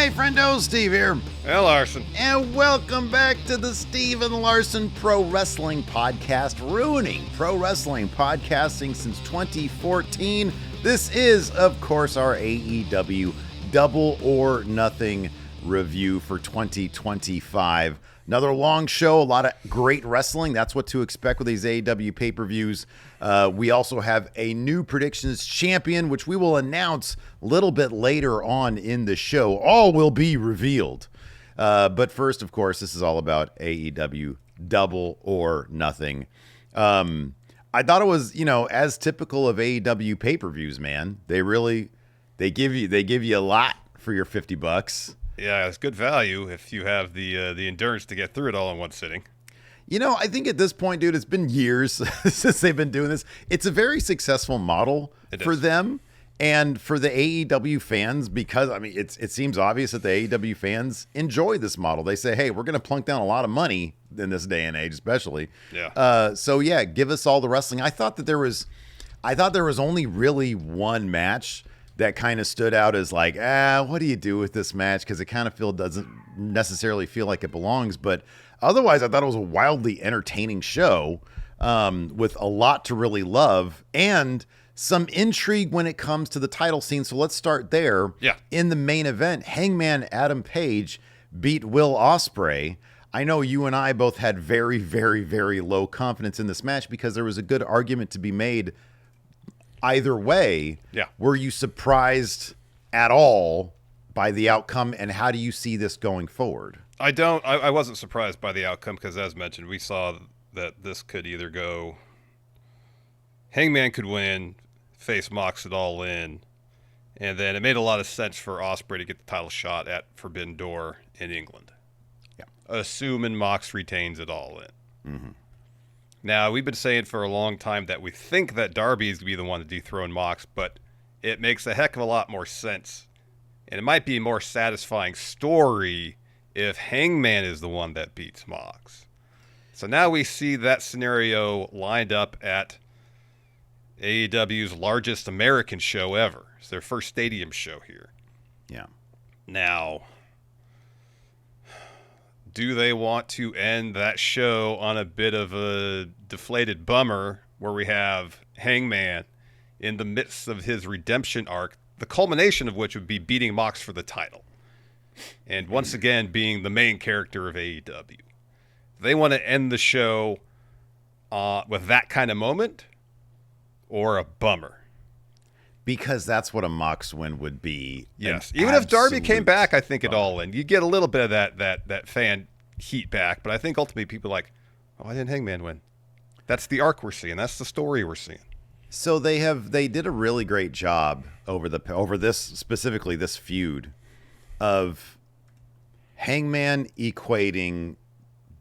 Hey, friendo, Steve here. Hey, Larson. And welcome back to the Steve and Larson Pro Wrestling Podcast, ruining pro wrestling podcasting since 2014. This is, of course, our AEW Double or Nothing review for 2025. Another long show, a lot of great wrestling. That's what to expect with these AEW pay-per-views. We also have a new predictions champion, which we will announce a little bit later on in the show. All will be revealed. But first, of course, this is all about AEW Double or Nothing. I thought it was, as typical of AEW pay-per-views, man. They give you a lot for your $50. Yeah, it's good value if you have the endurance to get through it all in one sitting. I think at this point, dude, it's been years since they've been doing this. It's a very successful model for them and for the AEW fans because, it seems obvious that the AEW fans enjoy this model. They say, hey, we're going to plunk down a lot of money in this day and age, especially. Yeah. So, give us all the wrestling. I thought there was only really one match that kind of stood out as like, what do you do with this match? Because it kind of doesn't necessarily feel like it belongs. But otherwise, I thought it was a wildly entertaining show with a lot to really love and some intrigue when it comes to the title scene. So let's start there. Yeah. In the main event, Hangman Adam Page beat Will Ospreay. I know you and I both had very, very, very low confidence in this match because there was a good argument to be made either way. Yeah. Were you surprised at all by the outcome, and how do you see this going forward? I wasn't surprised by the outcome because, as mentioned, we saw that this could either go Hangman could win, face Mox it all in, and then it made a lot of sense for Ospreay to get the title shot at Forbidden Door in England. Yeah. Assuming Mox retains it all in. Mm-hmm. Now, we've been saying for a long time that we think that Darby is going to be the one to dethrone Mox, but it makes a heck of a lot more sense. And it might be a more satisfying story if Hangman is the one that beats Mox. So now we see that scenario lined up at AEW's largest American show ever. It's their first stadium show here. Yeah. Now, do they want to end that show on a bit of a deflated bummer where we have Hangman in the midst of his redemption arc, the culmination of which would be beating Mox for the title, and once again being the main character of AEW? They want to end the show with that kind of moment or a bummer? Because that's what a Mox win would be. Yes. Even if Darby came back, I think it all in. You get a little bit of that fan heat back, but I think ultimately people are like, why didn't Hangman win? That's the arc we're seeing. That's the story we're seeing. So they did a really great job over this, specifically this feud, of Hangman equating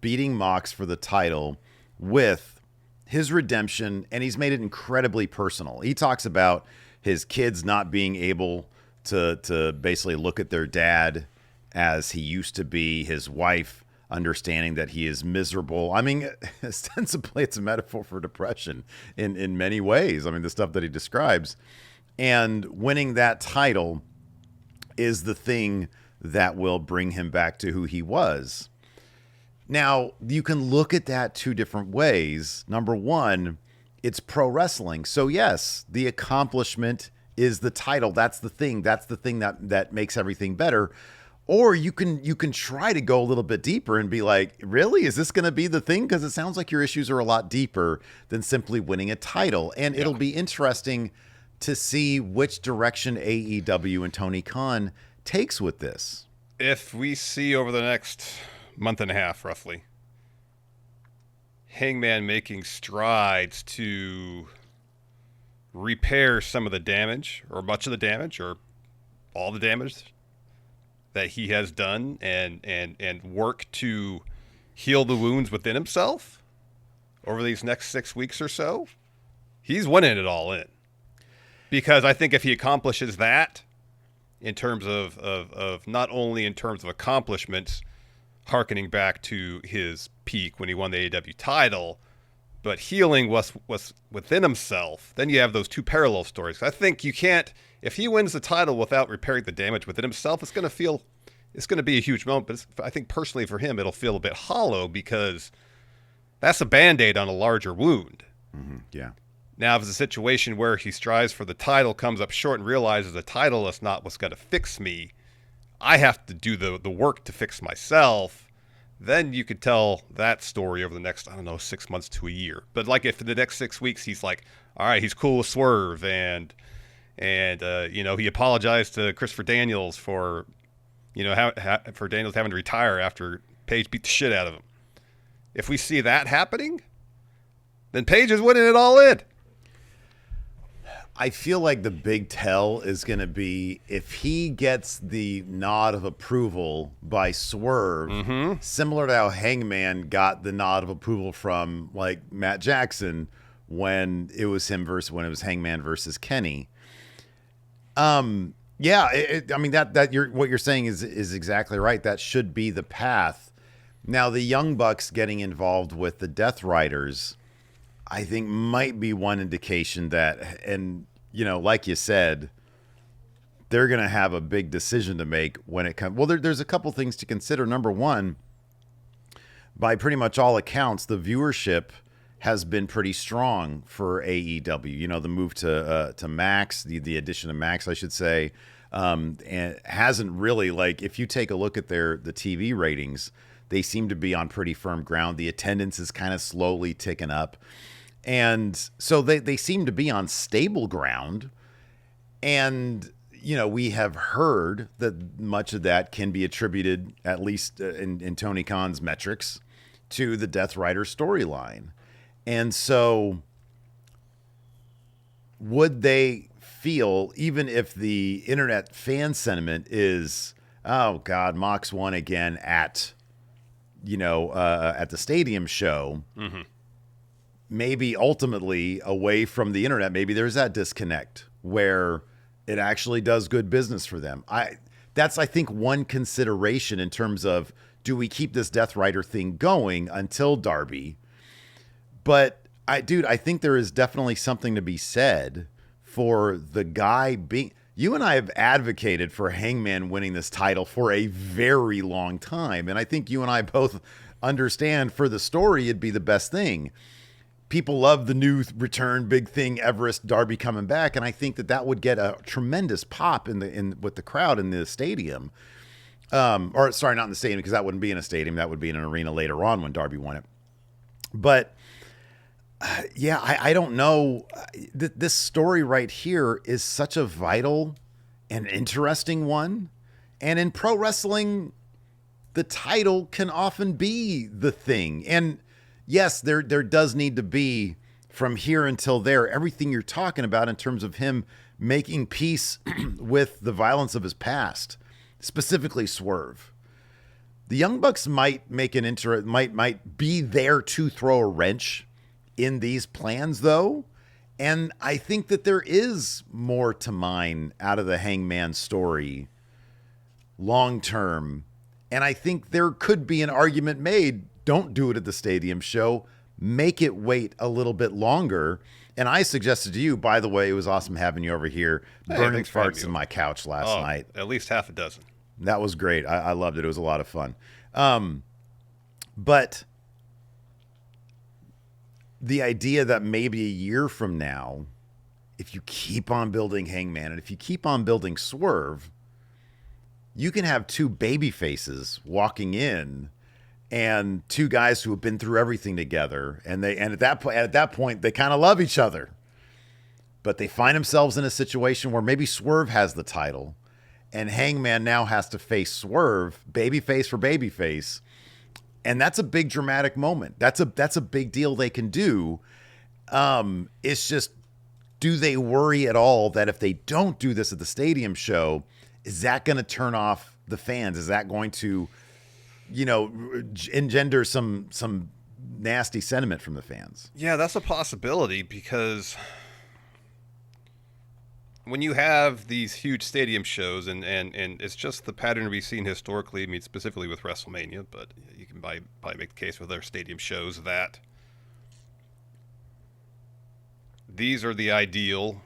beating Mox for the title with his redemption, and he's made it incredibly personal. He talks about his kids not being able to basically look at their dad as he used to be, his wife understanding that he is miserable. Ostensibly, it's a metaphor for depression in many ways. The stuff that he describes. And winning that title is the thing that will bring him back to who he was. Now, you can look at that two different ways. Number one, it's pro wrestling. So yes, the accomplishment is the title. That's the thing. That's the thing that makes everything better. Or you can try to go a little bit deeper and be like, really? Is this going to be the thing? Because it sounds like your issues are a lot deeper than simply winning a title. And it'll be interesting to see which direction AEW and Tony Khan takes with this. If we see over the next month and a half, roughly, Hangman making strides to repair some of the damage, or much of the damage, or all the damage that he has done, and work to heal the wounds within himself over these next 6 weeks or so, he's winning it all in. Because I think if he accomplishes that, in terms of not only in terms of accomplishments, hearkening back to his peak when he won the AEW title, but healing was within himself, then you have those two parallel stories. I think you can't, if he wins the title without repairing the damage within himself, it's going to feel it's going to be a huge moment. But I think personally for him, it'll feel a bit hollow because that's a Band-Aid on a larger wound. Mm-hmm. Yeah. Now, if it's a situation where he strives for the title, comes up short, and realizes the title is not what's going to fix me, I have to do the work to fix myself, then you could tell that story over the next, 6 months to a year. But like if in the next 6 weeks he's like, all right, he's cool with Swerve, and he apologized to Christopher Daniels for, for Daniels having to retire after Page beat the shit out of him. If we see that happening, then Page is winning it all in. I feel like the big tell is going to be if he gets the nod of approval by Swerve, similar to how Hangman got the nod of approval from like Matt Jackson when it was Hangman versus Kenny. What you're saying is exactly right. That should be the path. Now the Young Bucks getting involved with the Death Riders, I think might be one indication that, and like you said, they're going to have a big decision to make when it comes. Well, there's a couple things to consider. Number one, by pretty much all accounts, the viewership has been pretty strong for AEW. The move to Max, the addition of Max, I should say, and hasn't really, like, if you take a look at the TV ratings, they seem to be on pretty firm ground. The attendance is kind of slowly ticking up. And so they seem to be on stable ground. And, we have heard that much of that can be attributed, at least in Tony Khan's metrics, to the Death Rider storyline. And so would they feel, even if the internet fan sentiment is, oh, God, Mox won again at the stadium show, maybe ultimately away from the internet, maybe there's that disconnect where it actually does good business for them. That's, I think, one consideration in terms of, do we keep this Death Rider thing going until Darby? But I think there is definitely something to be said for the guy being, you and I have advocated for Hangman winning this title for a very long time. And I think you and I both understand for the story, it'd be the best thing. People love the new return, big thing, Everest, Darby coming back, and I think that would get a tremendous pop with the crowd in the stadium. Or sorry, not in the stadium, because that wouldn't be in a stadium. That would be in an arena later on when Darby won it. But I don't know. This story right here is such a vital and interesting one, and in pro wrestling, the title can often be the thing. And yes, there does need to be, from here until there, everything you're talking about in terms of him making peace with the violence of his past, specifically Swerve. The Young Bucks might make might be there to throw a wrench in these plans, though. And I think that there is more to mine out of the Hangman story long term. And I think there could be an argument made, don't do it at the stadium show, make it wait a little bit longer. And I suggested to you, by the way, it was awesome having you over here, burning farts in my couch last night. At least half a dozen. That was great. I loved it. It was a lot of fun. But the idea that maybe a year from now, if you keep on building Hangman and if you keep on building Swerve, you can have two baby faces walking in and two guys who have been through everything together. And at that point, they kind of love each other. But they find themselves in a situation where maybe Swerve has the title and Hangman now has to face Swerve, babyface for babyface. And that's a big dramatic moment. That's a big deal they can do. It's just, do they worry at all that if they don't do this at the stadium show, is that going to turn off the fans? Is that going to, engender some nasty sentiment from the fans? Yeah, that's a possibility, because when you have these huge stadium shows, and it's just the pattern we've seen historically, I mean, specifically with WrestleMania, but you can probably make the case with other stadium shows that these are the ideal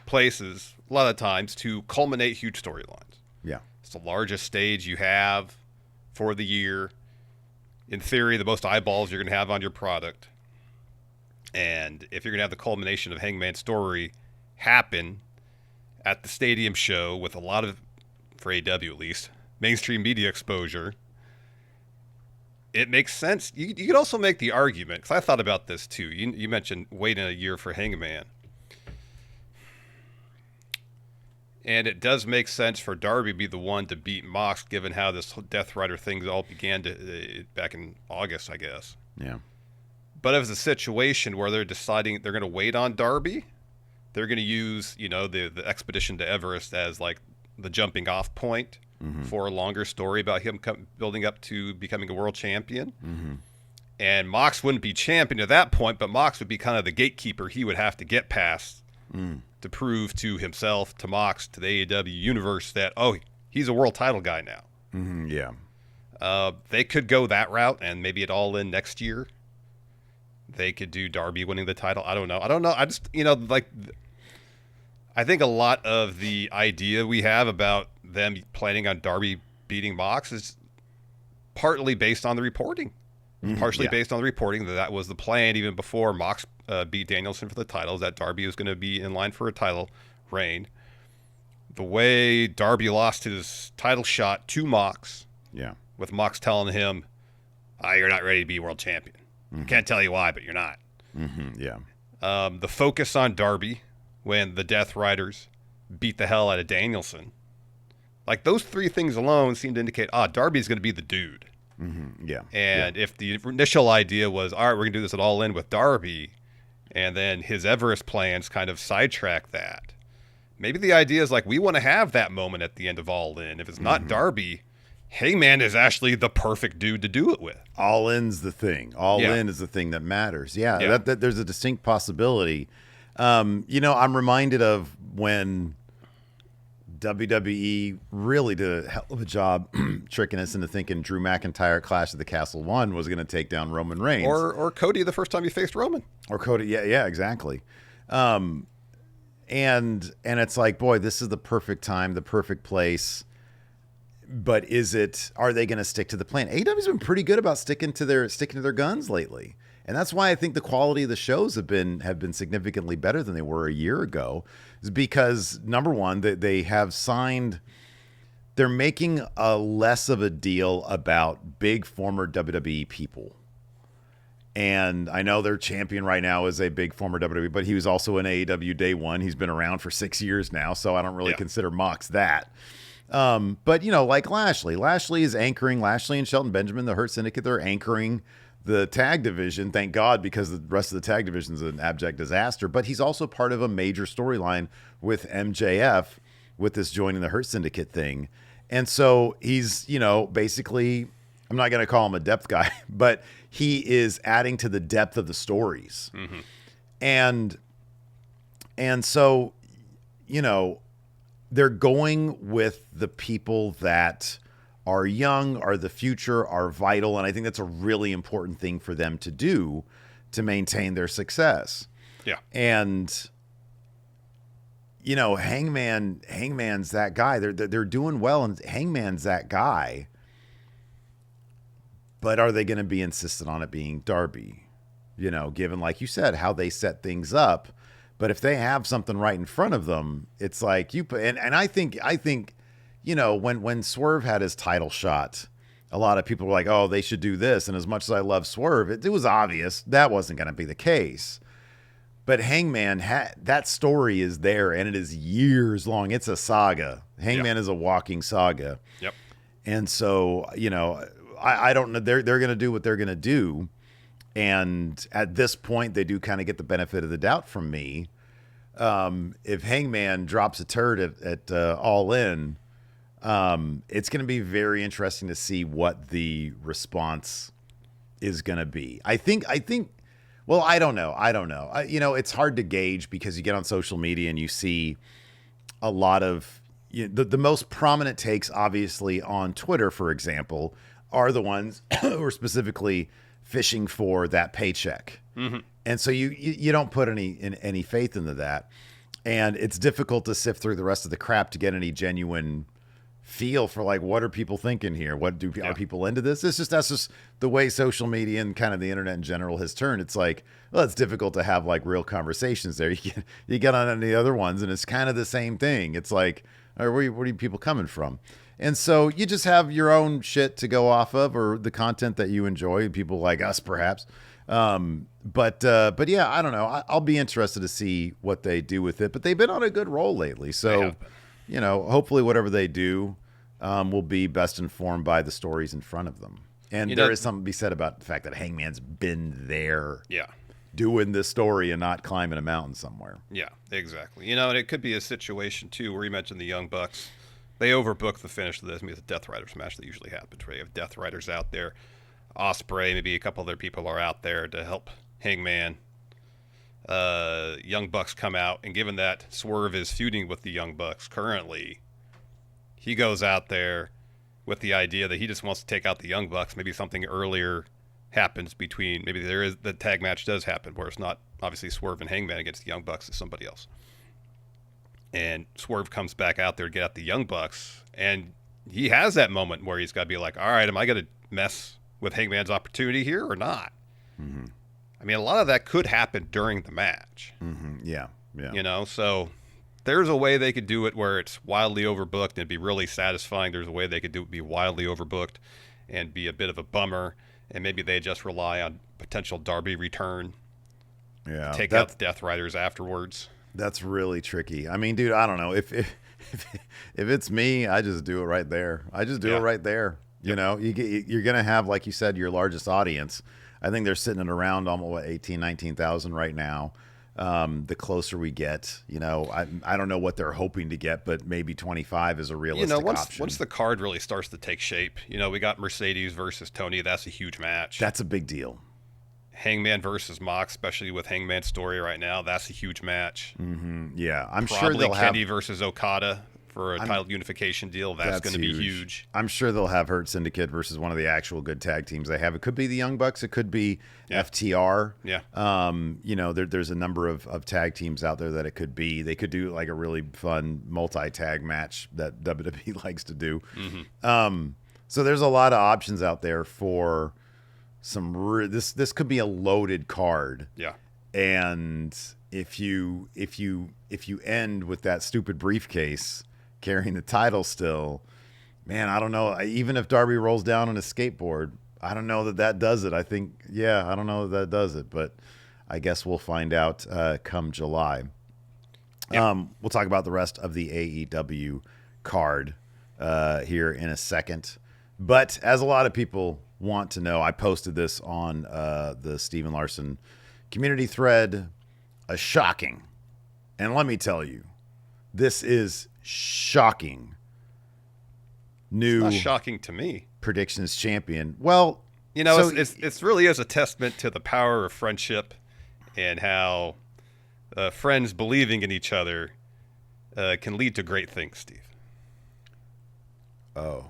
places, a lot of times, to culminate huge storylines. Yeah. It's the largest stage you have for the year. In theory, the most eyeballs you're going to have on your product. And if you're going to have the culmination of Hangman's story happen at the stadium show with a lot of, for AEW at least, mainstream media exposure, it makes sense. You could also make the argument, because I thought about this too. You mentioned waiting a year for Hangman. And it does make sense for Darby to be the one to beat Mox, given how this Death Rider thing all began back in August, I guess. Yeah. But if it's a situation where they're deciding they're going to wait on Darby, they're going to use, the expedition to Everest as like the jumping off point for a longer story about him building up to becoming a world champion. Mm-hmm. And Mox wouldn't be champion at that point, but Mox would be kind of the gatekeeper he would have to get past to prove to himself, to Mox, to the AEW universe that, he's a world title guy now. Mm-hmm. Yeah. They could go that route and maybe it all in next year. They could do Darby winning the title. I don't know. I just, I think a lot of the idea we have about them planning on Darby beating Mox is partly based on the reporting. Partially based on the reporting that was the plan even before Mox beat Danielson for the titles, that Darby was going to be in line for a title reign. The way Darby lost his title shot to Mox, with Mox telling him, you're not ready to be world champion. Can't tell you why, but you're not. The focus on Darby when the Death Riders beat the hell out of Danielson. Like, those three things alone seem to indicate, Darby's going to be the dude. And if the initial idea was, all right, we're going to do this at All In with Darby, and then his Everest plans kind of sidetrack that, maybe the idea is like, we want to have that moment at the end of All In. If it's not Darby, Hangman is actually the perfect dude to do it with. All In's the thing. All In is the thing that matters. That there's a distinct possibility. I'm reminded of when WWE really did a hell of a job tricking us into thinking Drew McIntyre at Clash of the Castle 1 was going to take down Roman Reigns. Or Cody the first time he faced Roman. Or Cody, yeah, exactly. And it's like, boy, this is the perfect time, the perfect place. But are they going to stick to the plan? AEW's been pretty good about sticking to their guns lately. And that's why I think the quality of the shows have been significantly better than they were a year ago. Is because, number one, they have signed, they're making a less of a deal about big former WWE people. And I know their champion right now is a big former WWE, but he was also in AEW day one. He's been around for 6 years now, so I don't really consider Mox that. But, like Lashley. Lashley is anchoring, Lashley and Shelton Benjamin, the Hurt Syndicate, they're anchoring the tag division, thank God, because the rest of the tag division is an abject disaster. But he's also part of a major storyline with MJF with this joining the Hurt Syndicate thing. And so he's, basically, I'm not going to call him a depth guy, but he is adding to the depth of the stories. And so, they're going with the people that are young, are the future, are vital. And I think that's a really important thing for them to do to maintain their success. Yeah. And, Hangman's that guy. They're doing well, and Hangman's that guy. But are they going to be insistent on it being Darby? Given, like you said, how they set things up. But if they have something right in front of them, it's like and I think, when Swerve had his title shot, a lot of people were like, oh, they should do this. And as much as I love Swerve, it was obvious that wasn't going to be the case. But Hangman, that story is there, and it is years long. It's a saga. Hangman is a walking saga. Yep. And so, I don't know. They're going to do what they're going to do. And at this point, they do kind of get the benefit of the doubt from me. If Hangman drops a turd at All In, it's going to be very interesting to see what the response is going to be. I think, well, I don't know. It's hard to gauge because you get on social media and you see a lot of, the most prominent takes, obviously, on Twitter, for example, are the ones who are specifically fishing for that paycheck. And so you don't put any faith into that. And it's difficult to sift through the rest of the crap to get any genuine feel for like what are people thinking here? Are people into this? That's just the way social media and kind of the internet in general has turned. It's like, well, it's difficult to have like real conversations there. You get on any other ones and it's kind of the same thing. It's like, where are people coming from? And so you just have your own shit to go off of, or the content that you enjoy, people like us perhaps. But yeah, I don't know. I'll be interested to see what they do with it. But they've been on a good roll lately, so hopefully whatever they do will be best informed by the stories in front of them. And there is something to be said about the fact that Hangman's been there, doing this story and not climbing a mountain somewhere. Yeah, exactly. And it could be a situation too where you mentioned the Young Bucks. They overbooked the finish of this. I mean, it's a Death Riders match that usually happens where you have Death Riders out there. Ospreay, maybe a couple other people are out there to help Hangman. Young Bucks come out, and given that Swerve is feuding with the Young Bucks currently, he goes out there with the idea that he just wants to take out the Young Bucks. Maybe something earlier happens between, maybe the tag match does happen where it's not obviously Swerve and Hangman against the Young Bucks, it's somebody else. And Swerve comes back out there to get at the Young Bucks, and he has that moment where he's got to be like, all right, am I going to mess with Hangman's opportunity here or not? Mm-hmm. I mean, a lot of that could happen during the match. Mm-hmm. Yeah. So there's a way they could do it where it's wildly overbooked and it'd be really satisfying. There's a way they could do it be wildly overbooked and be a bit of a bummer, and maybe they just rely on potential Darby return. Yeah. Take out the Death Riders afterwards. That's really tricky. I mean, dude, I don't know. If it's me, I just do it right there. I just do it right there. You're going to have, like you said, your largest audience. I think they're sitting at around almost 18, 19,000 right now. The closer we get, I don't know what they're hoping to get, but maybe 25 is a realistic option. Once the card really starts to take shape, we got Mercedes versus Toni. That's a huge match. That's a big deal. Hangman versus Mox, especially with Hangman's story right now, that's a huge match. Mm-hmm. Yeah, I'm Probably sure they'll Kenny have versus Okada for a title unification deal. That's going to be huge. I'm sure they'll have Hurt Syndicate versus one of the actual good tag teams they have. It could be the Young Bucks. It could be FTR. Yeah. There's a number of tag teams out there that it could be. They could do like a really fun multi-tag match that WWE likes to do. Mm-hmm. So there's a lot of options out there for this could be a loaded card. Yeah. And if you end with that stupid briefcase carrying the title still, man, I don't know. Even if Darby rolls down on a skateboard, I don't know that does it. I don't know that does it, but I guess we'll find out come July. Yeah. We'll talk about the rest of the AEW card here in a second. But as a lot of people want to know, I posted this on the Steven Larson community thread. A shocking, and let me tell you, this is shocking. New, it's not shocking to me. Predictions champion. Well, it's really is a testament to the power of friendship and how friends believing in each other can lead to great things, Steve. Oh,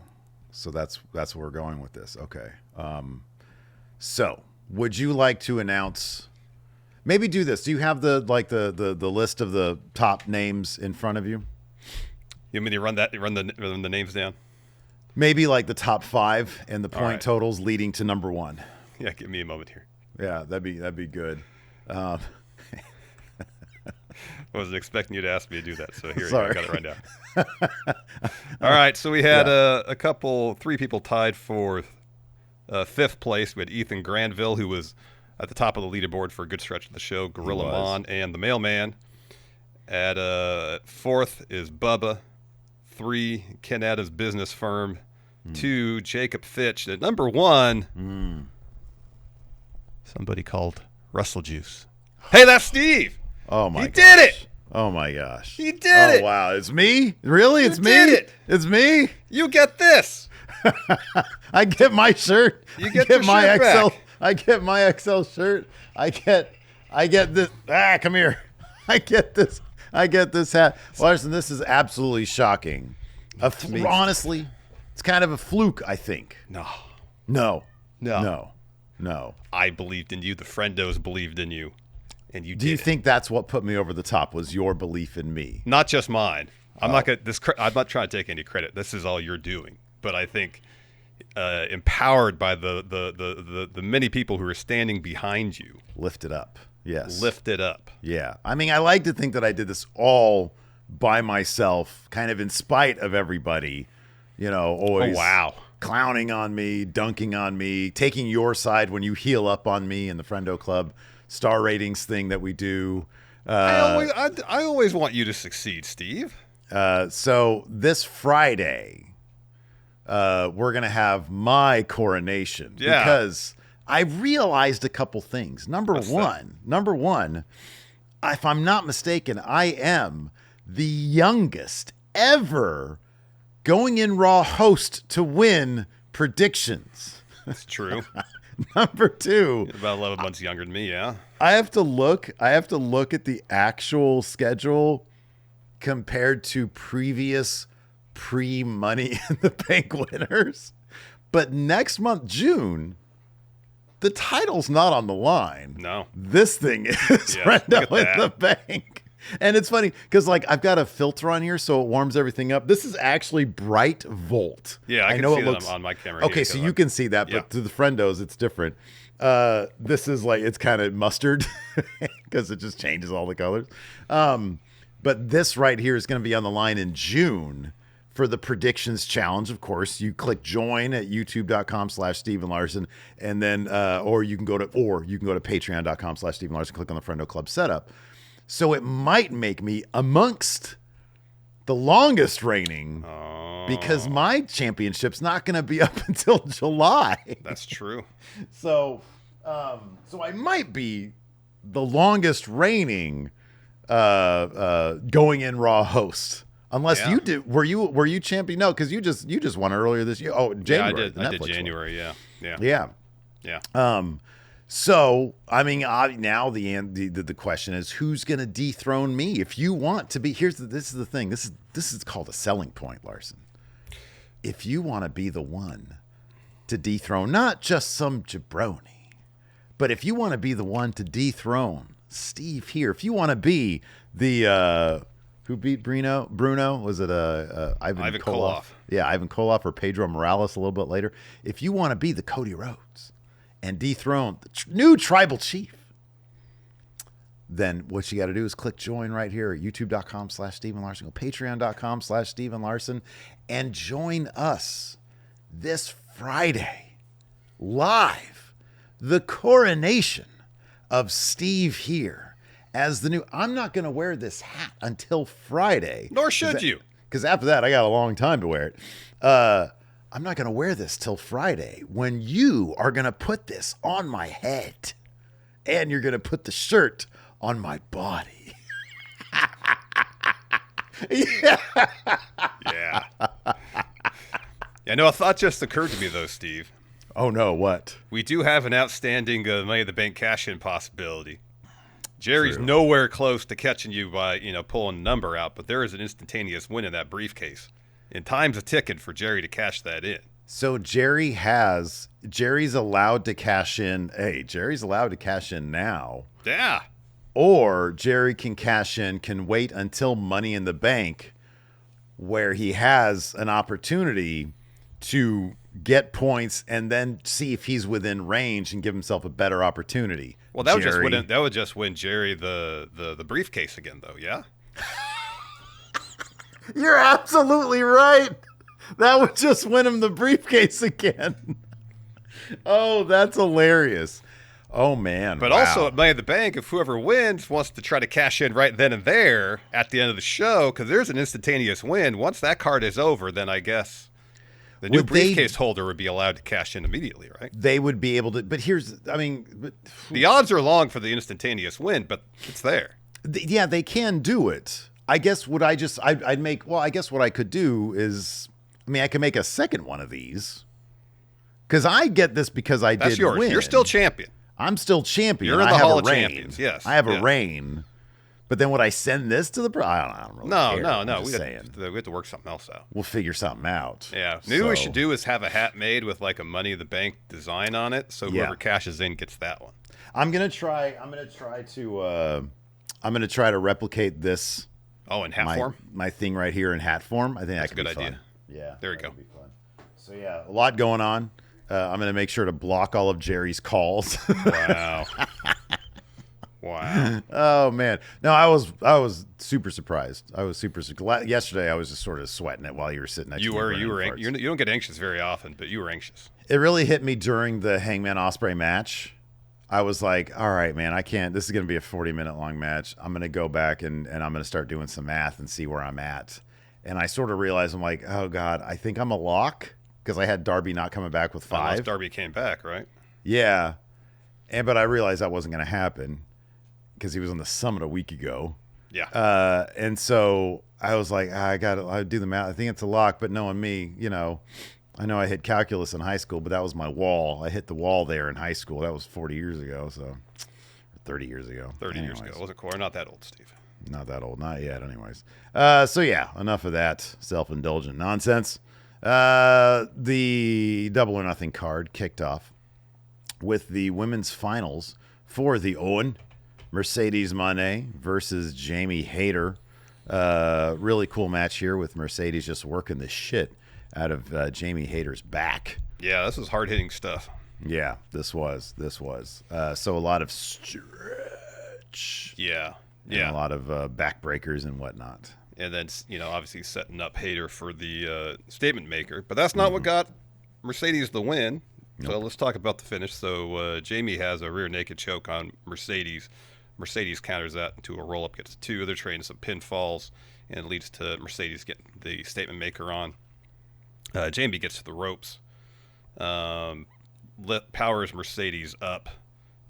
so that's where we're going with this. Okay. So would you like to announce? Maybe do this. Do you have the list of the top names in front of you? You mean run the names down? Maybe like the top 5 and the point totals leading to number 1. Yeah, give me a moment here. Yeah, that'd be good. I wasn't expecting you to ask me to do that, so here Sorry. I got it right now. All right, so we had 3 people tied for 5th place. We had Ethan Granville, who was at the top of the leaderboard for a good stretch of the show, Gorilla Mon, and the Mailman. At 4th is Bubba. 3, Ken Adams Business Firm. 2, Jacob Fitch. At number 1, somebody called Russell Juice. Hey, that's Steve. Oh my! He did it. Oh my gosh! He did it. Oh wow! It's me. Really? It's me. Did it. It's me. You get this. I get my shirt. You get my XL. back. I get my XL shirt. I get this. Come here. I get this hat. Larson, this is absolutely shocking. Honestly, it's kind of a fluke, I think. No. I believed in you. The friendos believed in you, and you did. Do you think that's what put me over the top? Was your belief in me? Not just mine. I'm not trying to take any credit. This is all you're doing. But I think empowered by the many people who are standing behind you. Lift it up. Yes. Lift it up. Yeah. I mean, I like to think that I did this all by myself, kind of in spite of everybody, always clowning on me, dunking on me, taking your side when you heal up on me in the Friendo Club star ratings thing that we do. I always want you to succeed, Steve. So this Friday, we're going to have my coronation because I realized a couple things. Number one, if I'm not mistaken, I am the youngest ever going in Raw host to win predictions. That's true. Number two, you're about 11 months younger than me, yeah. I have to look at the actual schedule compared to previous pre-Money in the Bank winners. But next month, June, the title's not on the line. No. This thing is Friendo in the Bank. And it's funny because, I've got a filter on here so it warms everything up. This is actually bright volt. Yeah, I can see that on my camera. Okay, so you can see that, but to the Friendos, it's different. This is it's kind of mustard because it just changes all the colors. But this right here is going to be on the line in June for the predictions challenge. Of course, you click join at youtube.com/Steven Larson, and then or you can go to patreon.com/Steven Larson, click on the Friendo Club setup. So it might make me amongst the longest reigning because my championship's not going to be up until July. That's true. So I might be the longest reigning going in Raw host. Unless you did, were you champion? No, because you just won earlier this year. Oh, January. Yeah, I did January. Yeah. So I mean, now the question is, who's going to dethrone me? If you want to be, this is the thing. This is called a selling point, Larson. If you want to be the one to dethrone not just some jabroni, but if you want to be the one to dethrone Steve here, if you want to be the who beat Bruno? Was it Ivan Koloff? Yeah, Ivan Koloff or Pedro Morales a little bit later. If you want to be the Cody Rhodes and dethrone the new tribal chief, then what you got to do is click join right here at youtube.com/Steven Larson. Go patreon.com/Steven Larson and join us this Friday live. The coronation of Steve here as the new. I'm not going to wear this hat until Friday. Nor should you. Because after that, I got a long time to wear it. I'm not going to wear this till Friday when you are going to put this on my head and you're going to put the shirt on my body. Yeah. No, a thought just occurred to me, though, Steve. Oh, no, what? We do have an outstanding Money in the Bank cash-in possibility. Jerry's nowhere close to catching you by, pulling a number out, but there is an instantaneous win in that briefcase. And time's a ticking for Jerry to cash that in. So Jerry's allowed to cash in. Hey, Jerry's allowed to cash in now. Yeah. Or Jerry can wait until Money in the Bank, where he has an opportunity to get points and then see if he's within range and give himself a better opportunity. Well, that would just win Jerry the briefcase again, though. Yeah. You're absolutely right. That would just win him the briefcase again. Oh, that's hilarious. Oh, man. But also at Money in the Bank, if whoever wins wants to try to cash in right then and there at the end of the show, because there's an instantaneous win. Once that card is over, then I guess the new briefcase holder would be allowed to cash in immediately, right? They would be able to. But the odds are long for the instantaneous win, but it's there. Yeah, they can do it. I guess what I guess what I could do is, I could make a second one of these. Because I get this because I did yours. win. You're still champion. I'm still champion. You're in the Hall of Champions, yes. I have a reign. But then would I send this to the... I don't really care. No. We have to work something else out. We'll figure something out. Yeah. Maybe what we should do is have a hat made with like a Money in the Bank design on it, so whoever cashes in gets that one. I'm gonna try to replicate this. Oh, in hat form? My thing right here in hat form. I think That's that could a good be idea. fun. Yeah. There we go. Be fun. So, yeah, a lot going on. I'm going to make sure to block all of Jerry's calls. Wow. Wow. Oh, man. No, I was super surprised. Yesterday, I was just sort of sweating it while you were sitting next to me. You don't get anxious very often, but you were anxious. It really hit me during the Hangman Ospreay match. I was like, all right, man, I can't. This is going to be a 40-minute long match. I'm going to go back and I'm going to start doing some math and see where I'm at. And I sort of realized, I'm like, oh, God, I think I'm a lock because I had Darby not coming back with 5. Unless Darby came back, right? Yeah. But I realized that wasn't going to happen because he was on the Summit a week ago. Yeah. And so I was like, I do the math. I think it's a lock, but knowing me, I know I hit calculus in high school, but that was my wall. I hit the wall there in high school. That was 40 years ago, so 30 years ago. 30 years ago. Wasn't cool. Not that old, Steve. Not that old. Not yet, anyways. So, yeah, enough of that self-indulgent nonsense. The Double or Nothing card kicked off with the women's finals for the Owen. Mercedes Moné versus Jamie Hayter. Really cool match here with Mercedes just working the shit out of Jamie Hayter's back. Yeah, this was hard-hitting stuff. Yeah, this was. So a lot of stretch. Yeah. And a lot of backbreakers and whatnot. And then, obviously setting up Hayter for the statement maker. But that's not what got Mercedes the win. Nope. So let's talk about the finish. So Jamie has a rear naked choke on Mercedes. Mercedes counters that into a roll-up, gets 2. They're trading some pinfalls, and it leads to Mercedes getting the statement maker on. Jamie gets to the ropes, powers Mercedes up,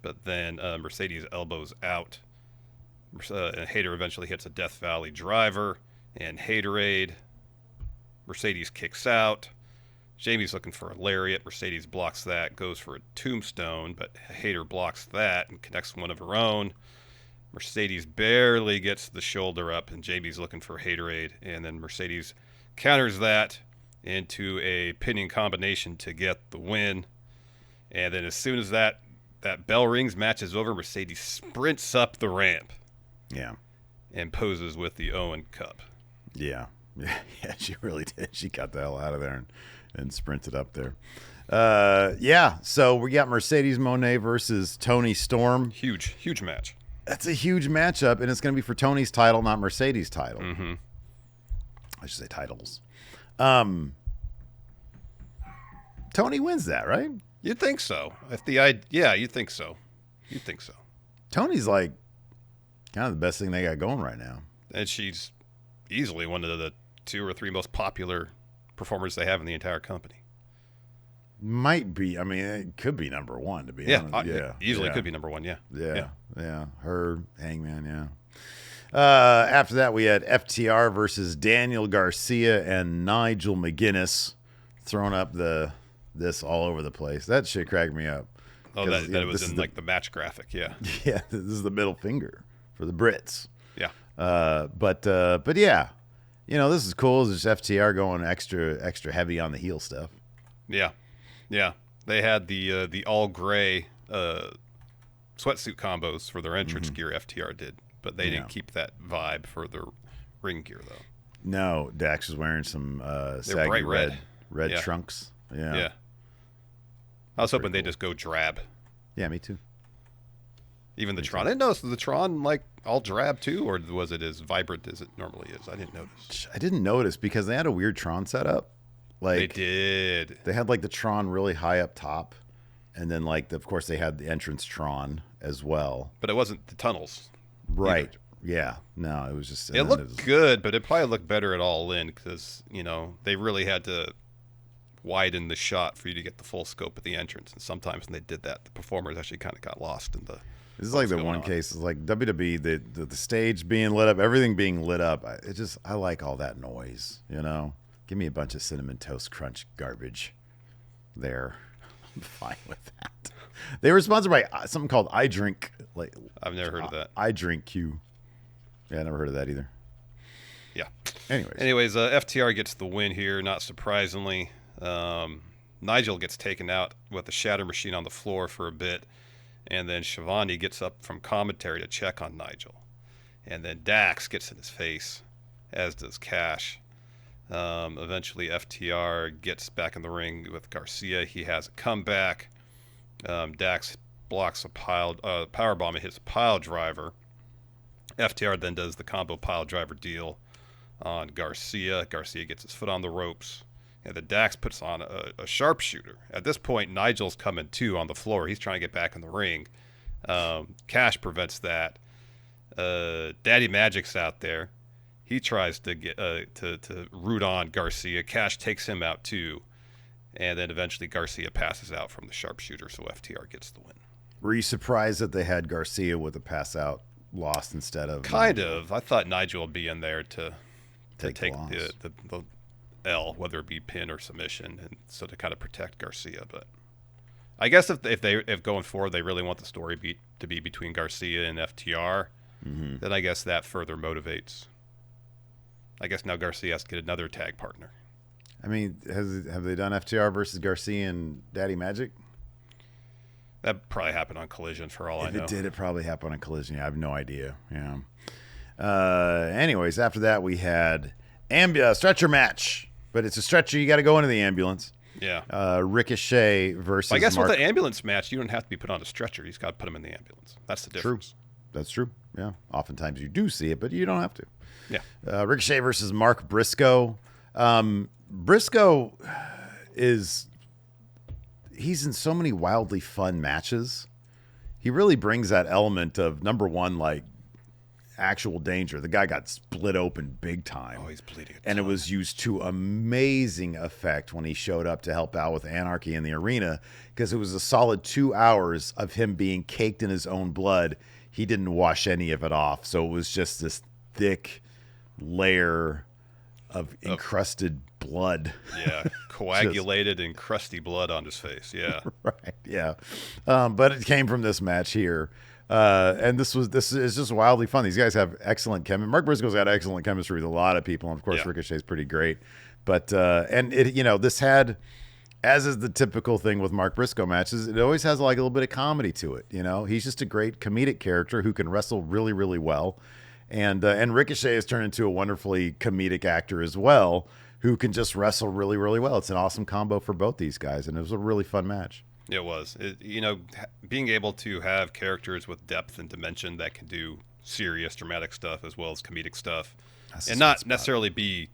but then Mercedes elbows out. And Hayter eventually hits a Death Valley driver and Haterade. Mercedes kicks out. Jamie's looking for a lariat. Mercedes blocks that, goes for a tombstone, but Hayter blocks that and connects one of her own. Mercedes barely gets the shoulder up, and Jamie's looking for Haterade, and then Mercedes counters that into a pinning combination to get the win. And then as soon as that bell rings, match is over, Mercedes sprints up the ramp. Yeah. And poses with the Owen Cup. Yeah. Yeah, she really did. She got the hell out of there and sprinted up there. Yeah, so we got Mercedes Moné versus Toni Storm. Huge match. That's a huge matchup, and it's going to be for Tony's title, not Mercedes' title. Mm-hmm. I should say titles. Tony wins that, right? You'd think so. You'd think so. Tony's like kind of the best thing they got going right now. And she's easily one of the 2 or 3 most popular performers they have in the entire company. Might be. I mean, it could be number 1, to be honest. Easily could be number 1, yeah. Yeah. Her, Hangman, yeah. After that, we had FTR versus Daniel Garcia and Nigel McGuinness throwing up this all over the place. That shit cracked me up. Oh, that it was in like the match graphic, yeah. Yeah, this is the middle finger for the Brits. Yeah. But yeah, this is cool. It's just FTR going extra heavy on the heel stuff. Yeah. They had the all gray sweatsuit combos for their entrance gear. FTR did, but they didn't keep that vibe for their ring gear though. No, Dax was wearing some saggy bright red trunks. Yeah. I was hoping they'd just go drab. Yeah, me too. Even the Tron. I didn't notice the Tron like all drab too, or was it as vibrant as it normally is? I didn't notice. I didn't notice because they had a weird Tron setup. Like they did. They had like the Tron really high up top, and then of course they had the entrance Tron as well. But it wasn't the tunnels. Right. Either. Yeah. No, it was just. It looked good, but it probably looked better at All In because they really had to widen the shot for you to get the full scope of the entrance, and sometimes when they did that, the performers actually kind of got lost in the. This is like the one case. It's like WWE, the stage being lit up, everything being lit up. I like all that noise. Give me a bunch of Cinnamon Toast Crunch garbage. There, I'm fine with that. They were sponsored by something called I Drink. I've never heard of that. I Drink Q. Yeah, I never heard of that either. Yeah. Anyways, FTR gets the win here, not surprisingly. Nigel gets taken out with the shatter machine on the floor for a bit, and then Shivani gets up from commentary to check on Nigel. And then Dax gets in his face as does Cash. Eventually, FTR gets back in the ring with Garcia. He has a comeback. Dax blocks a powerbomb and hits a pile driver. FTR then does the combo pile driver deal on Garcia. Garcia gets his foot on the ropes. And the Dax puts on a sharpshooter. At this point, Nigel's coming too on the floor. He's trying to get back in the ring. Cash prevents that. Daddy Magic's out there. He tries to get to root on Garcia. Cash takes him out too. And then eventually Garcia passes out from the sharpshooter, so FTR gets the win. Were you surprised that they had Garcia with a pass out lost instead of... Kind of. I thought Nigel would be in there to take the L, whether it be pin or submission, and so to kind of protect Garcia. But I guess if going forward they really want the story to be between Garcia and FTR, then I guess that further motivates. I guess now Garcia has to get another tag partner. I mean, have they done FTR versus Garcia and Daddy Magic? That probably happened on Collision for all I know. If it did, it probably happened on Collision. Yeah, I have no idea. Yeah. Anyways, after that we had stretcher match. But it's a stretcher. You got to go into the ambulance. Yeah. Ricochet versus I guess Mark. with the ambulance match, you don't have to be put on a stretcher. You just got to put him in the ambulance. That's the difference. True. That's true. Yeah. Oftentimes you do see it, but you don't have to. Yeah. Ricochet versus Mark Briscoe. Briscoe he's in so many wildly fun matches. He really brings that element of, number one, like, actual danger. The guy got split open big time. Oh, he's bleeding. And it was used to amazing effect when he showed up to help out with Anarchy in the arena, because it was a solid 2 hours of him being caked in his own blood. He didn't wash any of it off. So it was just this thick layer of encrusted blood. Yeah, coagulated and crusty blood on his face. Yeah. Right, yeah. But it came from this match here. And this is just wildly fun. These guys have excellent chemistry. Mark Briscoe's got excellent chemistry with a lot of people, and of course Ricochet's pretty great. But and it, this had, as is the typical thing with Mark Briscoe matches, it always has like a little bit of comedy to it. He's just a great comedic character who can wrestle really, really well, and Ricochet has turned into a wonderfully comedic actor as well, who can just wrestle really, really well. It's an awesome combo for both these guys, and it was a really fun match. It was. Being able to have characters with depth and dimension that can do serious, dramatic stuff as well as comedic stuff, and not necessarily be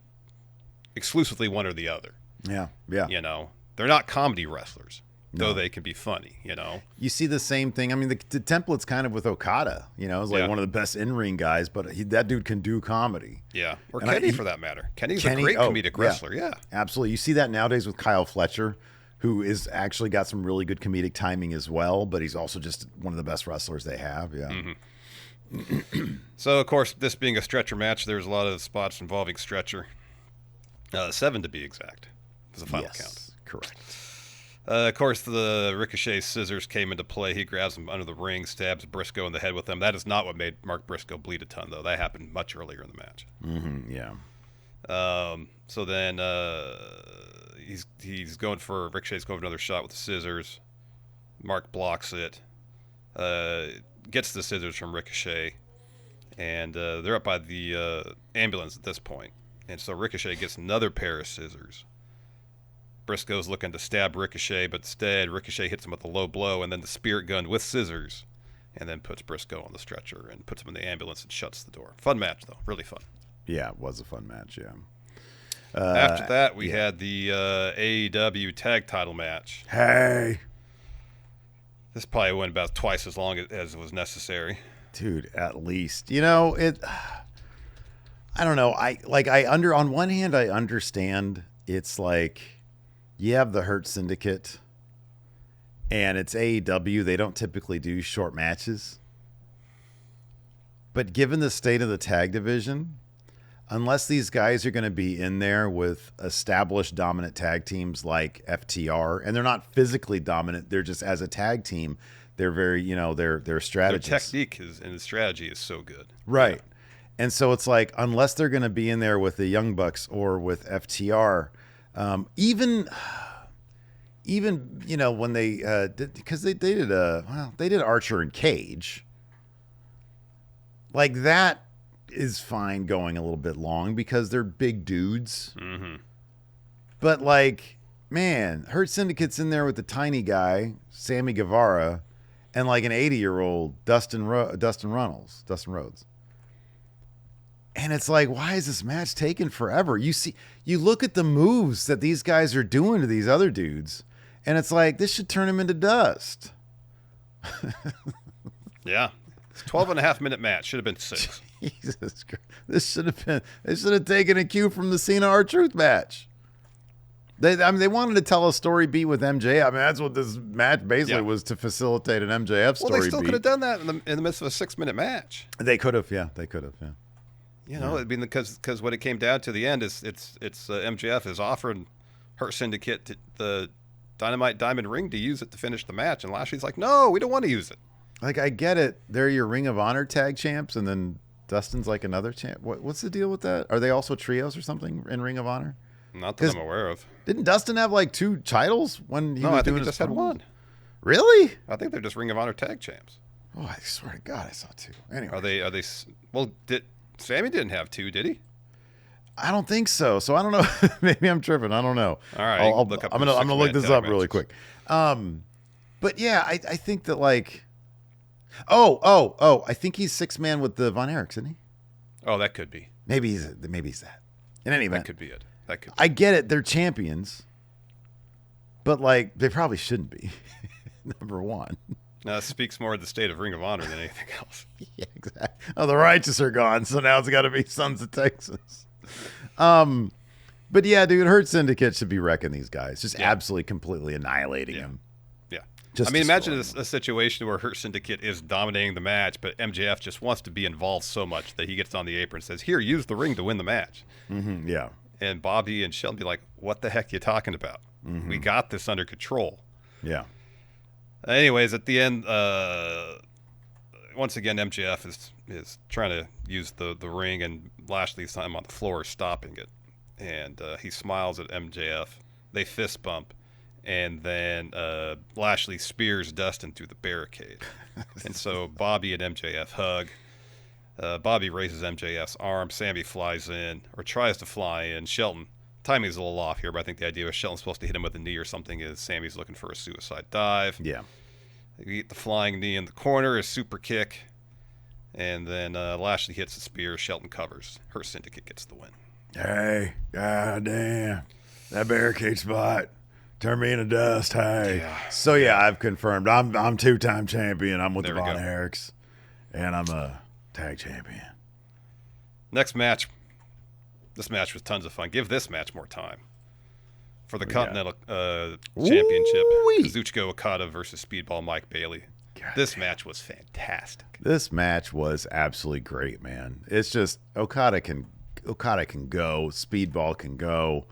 exclusively one or the other. Yeah. They're not comedy wrestlers, though they can be funny. You see the same thing. I mean, the template's kind of with Okada. It's like one of the best in-ring guys, but that dude can do comedy. Yeah, or Kenny for that matter. Kenny's a great comedic wrestler. Yeah, absolutely. You see that nowadays with Kyle Fletcher, who is actually got some really good comedic timing as well, but he's also just one of the best wrestlers they have. Yeah. Mm-hmm. So, of course, this being a stretcher match, there's a lot of spots involving stretcher. 7 to be exact is the final count. Correct. Of course, the Ricochet scissors came into play. He grabs him under the ring, stabs Briscoe in the head with them. That is not what made Mark Briscoe bleed a ton, though. That happened much earlier in the match. Mm-hmm, yeah. So then Ricochet's going for another shot with the scissors. Mark blocks it, gets the scissors from Ricochet, and they're up by the ambulance at this point. And so Ricochet gets another pair of scissors. Briscoe's looking to stab Ricochet, but instead Ricochet hits him with a low blow and then the spirit gun with scissors, and then puts Briscoe on the stretcher and puts him in the ambulance and shuts the door. Fun match, though. Really fun. Yeah, it was a fun match, yeah. After that, we had the AEW tag title match. Hey! This probably went about twice as long as was necessary. Dude, at least. I don't know. On one hand, I understand it's like you have the Hurt Syndicate and it's AEW. They don't typically do short matches. But given the state of the tag division, unless these guys are going to be in there with established dominant tag teams like FTR, and they're not physically dominant, they're just as a tag team, they're very, their strategies. Their technique and the strategy is so good. Right. Yeah. And so it's like, unless they're going to be in there with the Young Bucks or with FTR, even when they did, because they did Archer and Cage, like that is fine going a little bit long because they're big dudes. Mm-hmm. But, like, man, Hurt Syndicate's in there with the tiny guy, Sammy Guevara, and, like, an 80-year-old Dustin Rhodes. And it's like, why is this match taking forever? You look at the moves that these guys are doing to these other dudes, and it's like, this should turn them into dust. Yeah. It's a 12.5-minute match. Should have been 6. Jesus Christ. They should have taken a cue from the Cena R-Truth match. They wanted to tell a story beat with MJF. I mean, that's what this match basically was, to facilitate an MJF story beat. Well, they still could have done that in the midst of a 6-minute match. They could have, yeah. You know, I mean, because what it came down to the end is it's MJF is offering Hurt Syndicate the Dynamite Diamond Ring to use it to finish the match, and Lashley's like, no, we don't want to use it. Like, I get it. They're your Ring of Honor tag champs, and then Dustin's like another champ. What's the deal with that? Are they also trios or something in Ring of Honor? Not that I'm aware of. Didn't Dustin have like 2 titles when he was doing his No, I think he just had 1. Really? I think they're just Ring of Honor tag champs. Oh, I swear to God, I saw 2. Anyway. Are they? Well, Sammy didn't have 2, did he? I don't think so. So I don't know. Maybe I'm tripping. I don't know. All right. I'm gonna look this up really quick. But yeah, I think that like, I think he's 6-man with the Von Erichs, isn't he? Oh, that could be. Maybe he's that. In any event, That could be it. I get it. They're champions, but like they probably shouldn't be. Number one. Now, it speaks more of the state of Ring of Honor than anything else. Yeah, exactly. Oh, the Righteous are gone, so now it's got to be Sons of Texas. But yeah, dude, Hurt Syndicate should be wrecking these guys, just absolutely, completely annihilating them. Yeah. Just I mean, imagine a situation where Hurt Syndicate is dominating the match, but MJF just wants to be involved so much that he gets on the apron and says, "Here, use the ring to win the match." Mm-hmm, yeah. And Bobby and Shelton be like, "What the heck are you talking about? Mm-hmm. We got this under control." Yeah. Anyways, at the end, once again, MJF is trying to use the ring, and Lashley's time on the floor stopping it. And he smiles at MJF. They fist bump, and then Lashley spears Dustin through the barricade. And so Bobby and MJF hug. Bobby raises MJF's arm. Sammy flies in, or tries to fly in. Shelton, timing's a little off here, but I think the idea was Shelton's supposed to hit him with a knee or something, is Sammy's looking for a suicide dive. Yeah. You get the flying knee in the corner, a super kick, and then Lashley hits the spear. Shelton covers. Her Syndicate gets the win. Hey, goddamn, that barricade spot turned me into dust. Hey, Yeah. So yeah, I've confirmed. I'm 2-time champion. I'm with There the we Von go. Erichs, and I'm a tag champion. Next match. This match was tons of fun. Give this match more time. For the Continental Championship, Ooh-wee. Kazuchika Okada versus Speedball Mike Bailey. God This damn. match was fantastic. This match was absolutely great, man. It's just Okada can go, Speedball can go.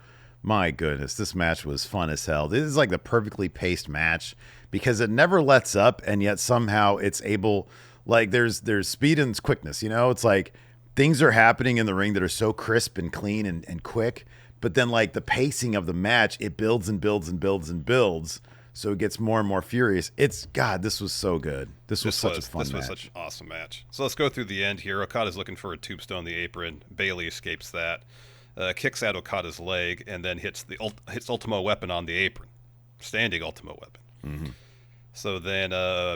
My goodness, this match was fun as hell. This is like the perfectly paced match because it never lets up, and yet somehow it's able, like there's speed and quickness, you know? It's like things are happening in the ring that are so crisp and clean and quick, but then like the pacing of the match, it builds and builds and builds and builds. So it gets more and more furious. This was so good. This was such a fun match. This was such an awesome match. So let's go through the end here. Okada's looking for a tombstone on the apron. Bailey escapes that, kicks out Okada's leg, and then hits Ultimo Weapon on the apron. Standing Ultimo Weapon. Mm-hmm. So then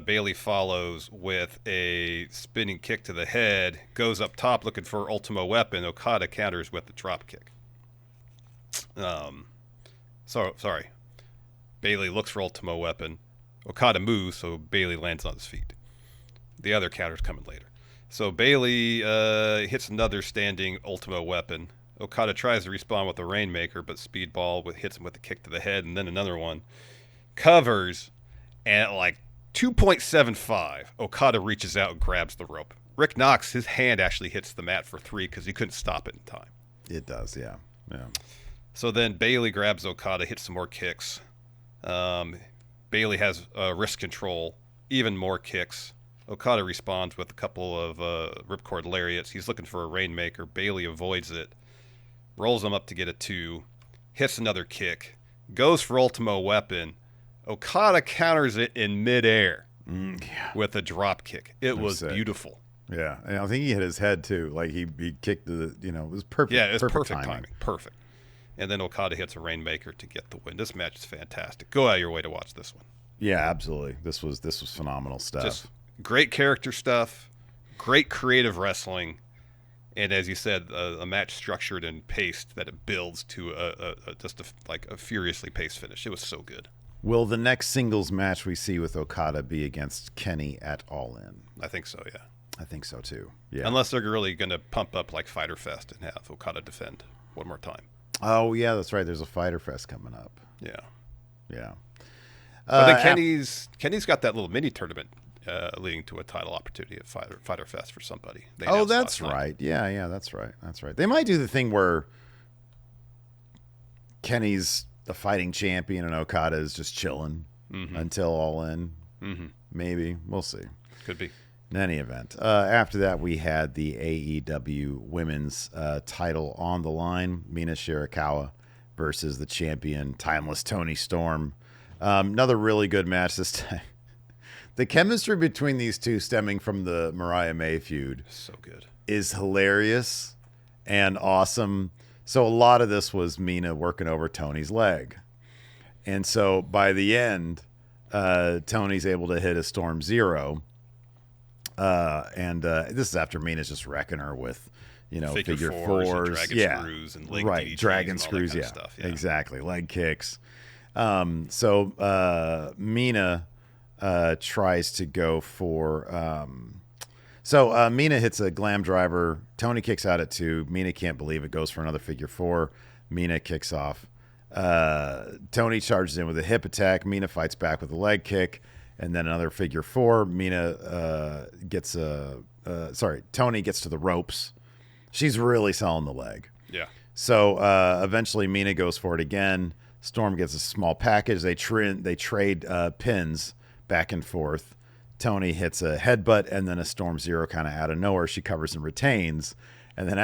Bailey follows with a spinning kick to the head, goes up top looking for Ultimo Weapon. Okada counters with the drop kick. Sorry. Bailey looks for Ultimo Weapon. Okada moves, so Bailey lands on his feet. The other counter's coming later. So Bailey hits another standing Ultimo Weapon. Okada tries to respond with a Rainmaker, but Speedball hits him with a kick to the head, and then another one. Covers, and at like 2.75, Okada reaches out and grabs the rope. Rick Knox, his hand actually hits the mat for 3 because he couldn't stop it in time. It does, yeah. So then Bailey grabs Okada, hits some more kicks. Bailey has wrist control, even more kicks. Okada responds with a couple of ripcord lariats. He's looking for a Rainmaker. Bailey avoids it, rolls him up to get a 2, hits another kick, goes for Ultimo Weapon. Okada counters it in midair with a drop kick. It was beautiful. Yeah, and I think he hit his head too. Like he kicked it was perfect. Yeah, it's perfect timing. timing. Perfect. And then Okada hits a Rainmaker to get the win. This match is fantastic. Go out of your way to watch this one. Yeah, absolutely. This was phenomenal stuff. Just great character stuff, great creative wrestling, and as you said, a match structured and paced that it builds to a furiously paced finish. It was so good. Will the next singles match we see with Okada be against Kenny at All In? I think so, yeah. I think so too. Yeah. Unless they're really going to pump up like Fyter Fest and have Okada defend one more time. Oh yeah, that's right. There's a Fyter Fest coming up. Yeah. Yeah. But then Kenny's got that little mini tournament leading to a title opportunity at Fyter Fest for somebody. Oh, that's right. Yeah, that's right. That's right. They might do the thing where Kenny's the fighting champion and Okada is just chilling until All In. Mm-hmm. Maybe. We'll see. Could be. In any event. After that, we had the AEW women's title on the line. Mina Shirikawa versus the champion, Timeless Toni Storm. Another really good match this time. The chemistry between these two, stemming from the Mariah May feud, so good, is hilarious and awesome. So a lot of this was Mina working over Tony's leg. And so by the end, Tony's able to hit a Storm Zero. And this is after Mina's just wrecking her with, figure fours, and dragon screws and leg DDTs dragon and screws, kind of stuff. Yeah, exactly, leg kicks. So Mina tries to go for. Mina hits a glam driver. Tony kicks out at 2. Mina can't believe it. Goes for another figure 4. Mina kicks off. Tony charges in with a hip attack. Mina fights back with a leg kick. And then another figure 4. Mina Tony gets to the ropes. She's really selling the leg. Yeah. So eventually Mina goes for it again. Storm gets a small package. They trade pins back and forth. Tony hits a headbutt and then a Storm Zero kind of out of nowhere. She covers and retains. And then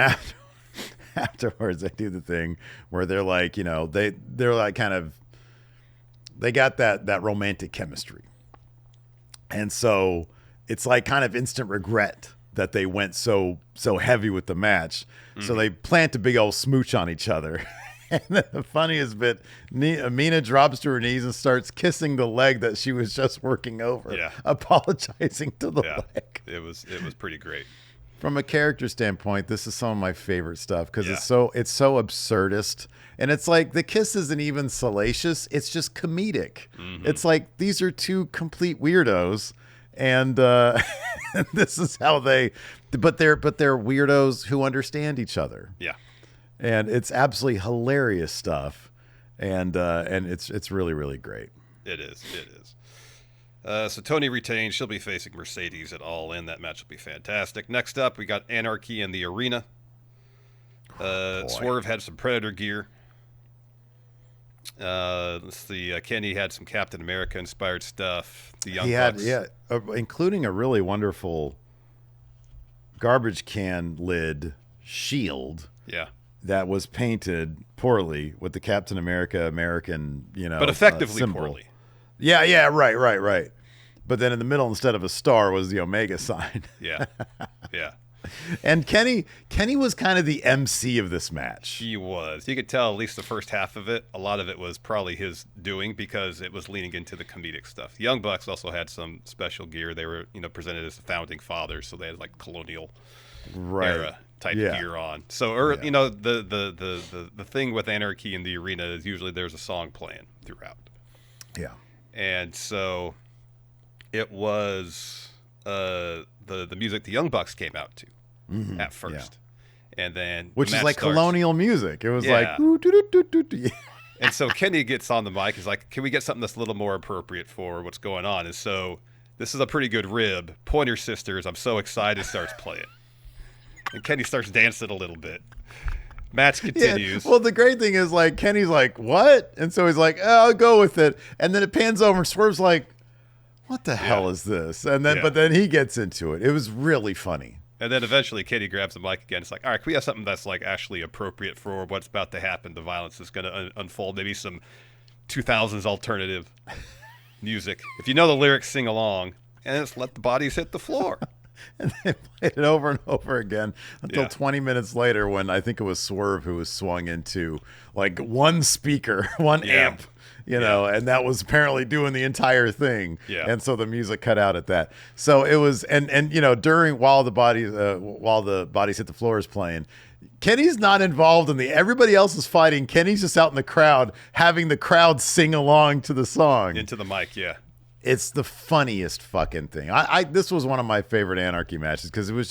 afterwards they do the thing where they're like, they're like they got that romantic chemistry. And so it's like kind of instant regret that they went so heavy with the match. Mm-hmm. So they plant a big old smooch on each other. And then the funniest bit, Mina drops to her knees and starts kissing the leg that she was just working over, apologizing to the leg. It was pretty great. From a character standpoint, this is some of my favorite stuff because it's so absurdist. And it's like the kiss isn't even salacious. It's just comedic. Mm-hmm. It's like these are two complete weirdos. And this is how but they're weirdos who understand each other. Yeah. And it's absolutely hilarious stuff. And it's really, really great. It is. So Toni retains. She'll be facing Mercedes at All In. That match will be fantastic. Next up, we got Anarchy in the arena. Swerve had some Predator gear. Let's see. Kenny had some Captain America inspired stuff. The Young Bucks. Including a really wonderful garbage can lid shield. Yeah. That was painted poorly with the Captain America American, but effectively symbol. Poorly. Yeah, right. But then in the middle, instead of a star, was the Omega sign. Yeah. And Kenny was kind of the MC of this match. He was. You could tell at least the first half of it. A lot of it was probably his doing because it was leaning into the comedic stuff. The Young Bucks also had some special gear. They were, presented as the founding fathers, so they had like colonial era type gear on. So, the thing with Anarchy in the arena is usually there's a song playing throughout. Yeah. And so it was the music the Young Bucks came out to at first. And then which the is like starts. Colonial music. It was like ooh, doo, doo, doo, doo, doo. And so Kenny gets on the mic. He's like, can we get something that's a little more appropriate for what's going on? And so this is a pretty good rib. Pointer Sisters, I'm so excited, starts playing. And Kenny starts dancing a little bit. Match continues. Yeah. Well, the great thing is, like, Kenny's like, what? And so he's like, I'll go with it. And then it pans over and Swerve's like, what the hell is this? And then, but then he gets into it. It was really funny. And then eventually Kenny grabs the mic again. It's like, all right, can we have something that's like actually appropriate for what's about to happen? The violence is going to unfold. Maybe some 2000s alternative music. If you know the lyrics, sing along. And just let the bodies hit the floor. And they played it over and over again until 20 minutes later when I think it was Swerve who was swung into like one speaker, one amp, you know, and that was apparently doing the entire thing. Yeah. And so the music cut out at that. So it was, and you know, while the bodies hit the floor is playing, Kenny's not involved in everybody else is fighting. Kenny's just out in the crowd having the crowd sing along to the song. Into the mic, yeah. It's the funniest fucking thing. This was one of my favorite Anarchy matches because when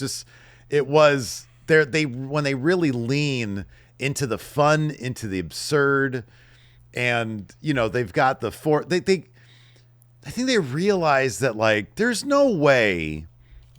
they really lean into the fun, into the absurd, and you know they've got I think they realize that like there's no way